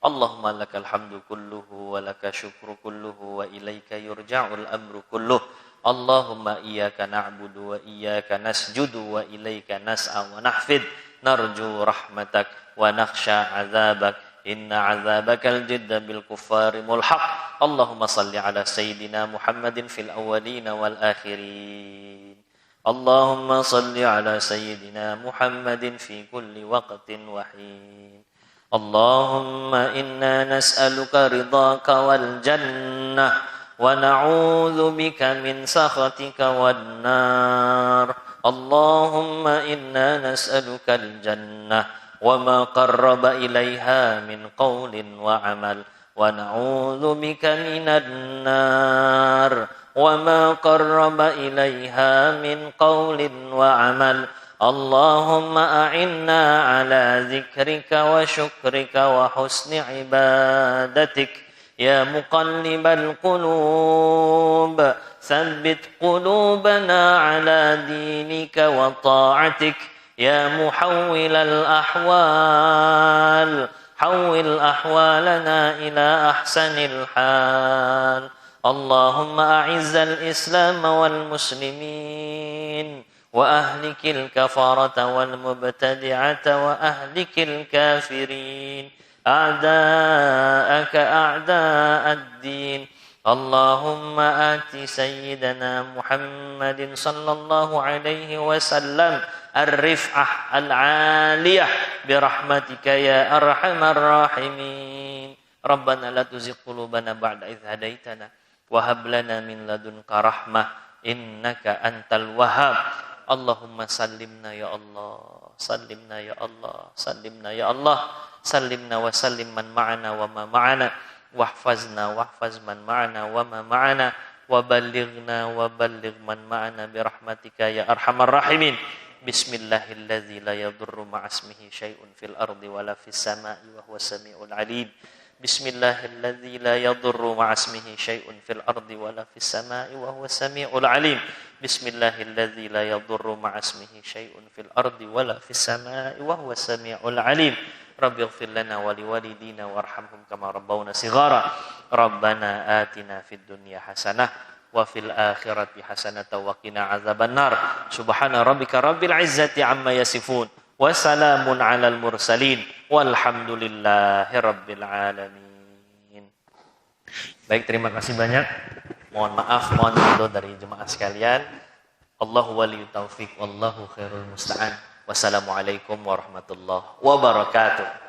Allahumma lakal hamdu kulluhu wa laka syukru kulluhu wa ilaika yurja'ul amru kulluh. Allahumma iyyaka na'budu wa iyyaka nasjudu wa ilaika nas'a wa nahfid. Narju rahmatak wa nakhsha 'adzabak. Inna 'adzabakal jidda bil kuffari mulhaq. Allahumma salli ala sayyidina Muhammadin fil awwalin wal akhirin. Allahumma salli ala sayyidina Muhammadin fi kulli waqtin wa hin. Allahumma inna nas'aluka ridhaka wal jannah wa na'udzu bika min sakhatika wan nar. Allahumma inna nas'aluka al jannah wa ma qarraba ilaiha min qawlin wa amal wa na'udzu bika minan nar wa ma qarraba ilaiha min qawlin wa amal. Allahumma a'inna ala zikrika wa syukrika wa husni ibadatik. Ya muqallibal qulub, tsabbit qulubana ala dinika wa ta'atik. Ya muhawwilal ahwal, hawwil ahwalana ila ahsanil hal. Allahumma a'izzal islam wal muslimin wa ahlikil kafarata wal mubtadi'ata wa ahlikil kafirin. A'da'aka a'da'ad din. Allahumma ati sayyidana Muhammadin sallallahu alaihi wasallam ar-rif'ah al-'aliyah birahmatika ya arhamar rahimin. Rabbana la tuzigh qulubana ba'da idh hadaitana wa hab lana min ladunka rahmah innaka antal wahhab. Allahumma sallimna ya Allah, sallimna ya Allah, sallimna ya Allah, sallimna wa sallim man ma'ana wa ma ma'ana, wahfazna wahfaz man ma'ana wa ma ma'ana, wa ballighna wa balligh man ma'ana birahmatika ya arhamar rahimin. Bismillahilladzi la yadurru ma'asmihi syai'un fil ardi wala fis sama'i wa huwas samiul alim. Bismillahilladzi la yadurru ma'asmihi syai'un fil ardi wala fis sama'i wa huwas samiul alim. Bismillahilladzi la yadurru ma'asmihi syai'un fil ardi wala fis sama'i wa huwas samiul alim. Rabbi ighfir lana wa liwalidina warhamhum kama rabbawna shighara. Rabbana atina fid dunya hasanah wa fil akhirati hasanatan wa qina adzabannar. Subhana rabbika rabbil izzati amma yasifun wa salamun alal mursalin walhamdulillahi rabbil alamin. Baik, terima kasih banyak. Mohon maaf, mohon ridho dari jemaah sekalian. Allahu waliyut taufiq wallahu khairul musta'an. Wassalamualaikum warahmatullahi wabarakatuh.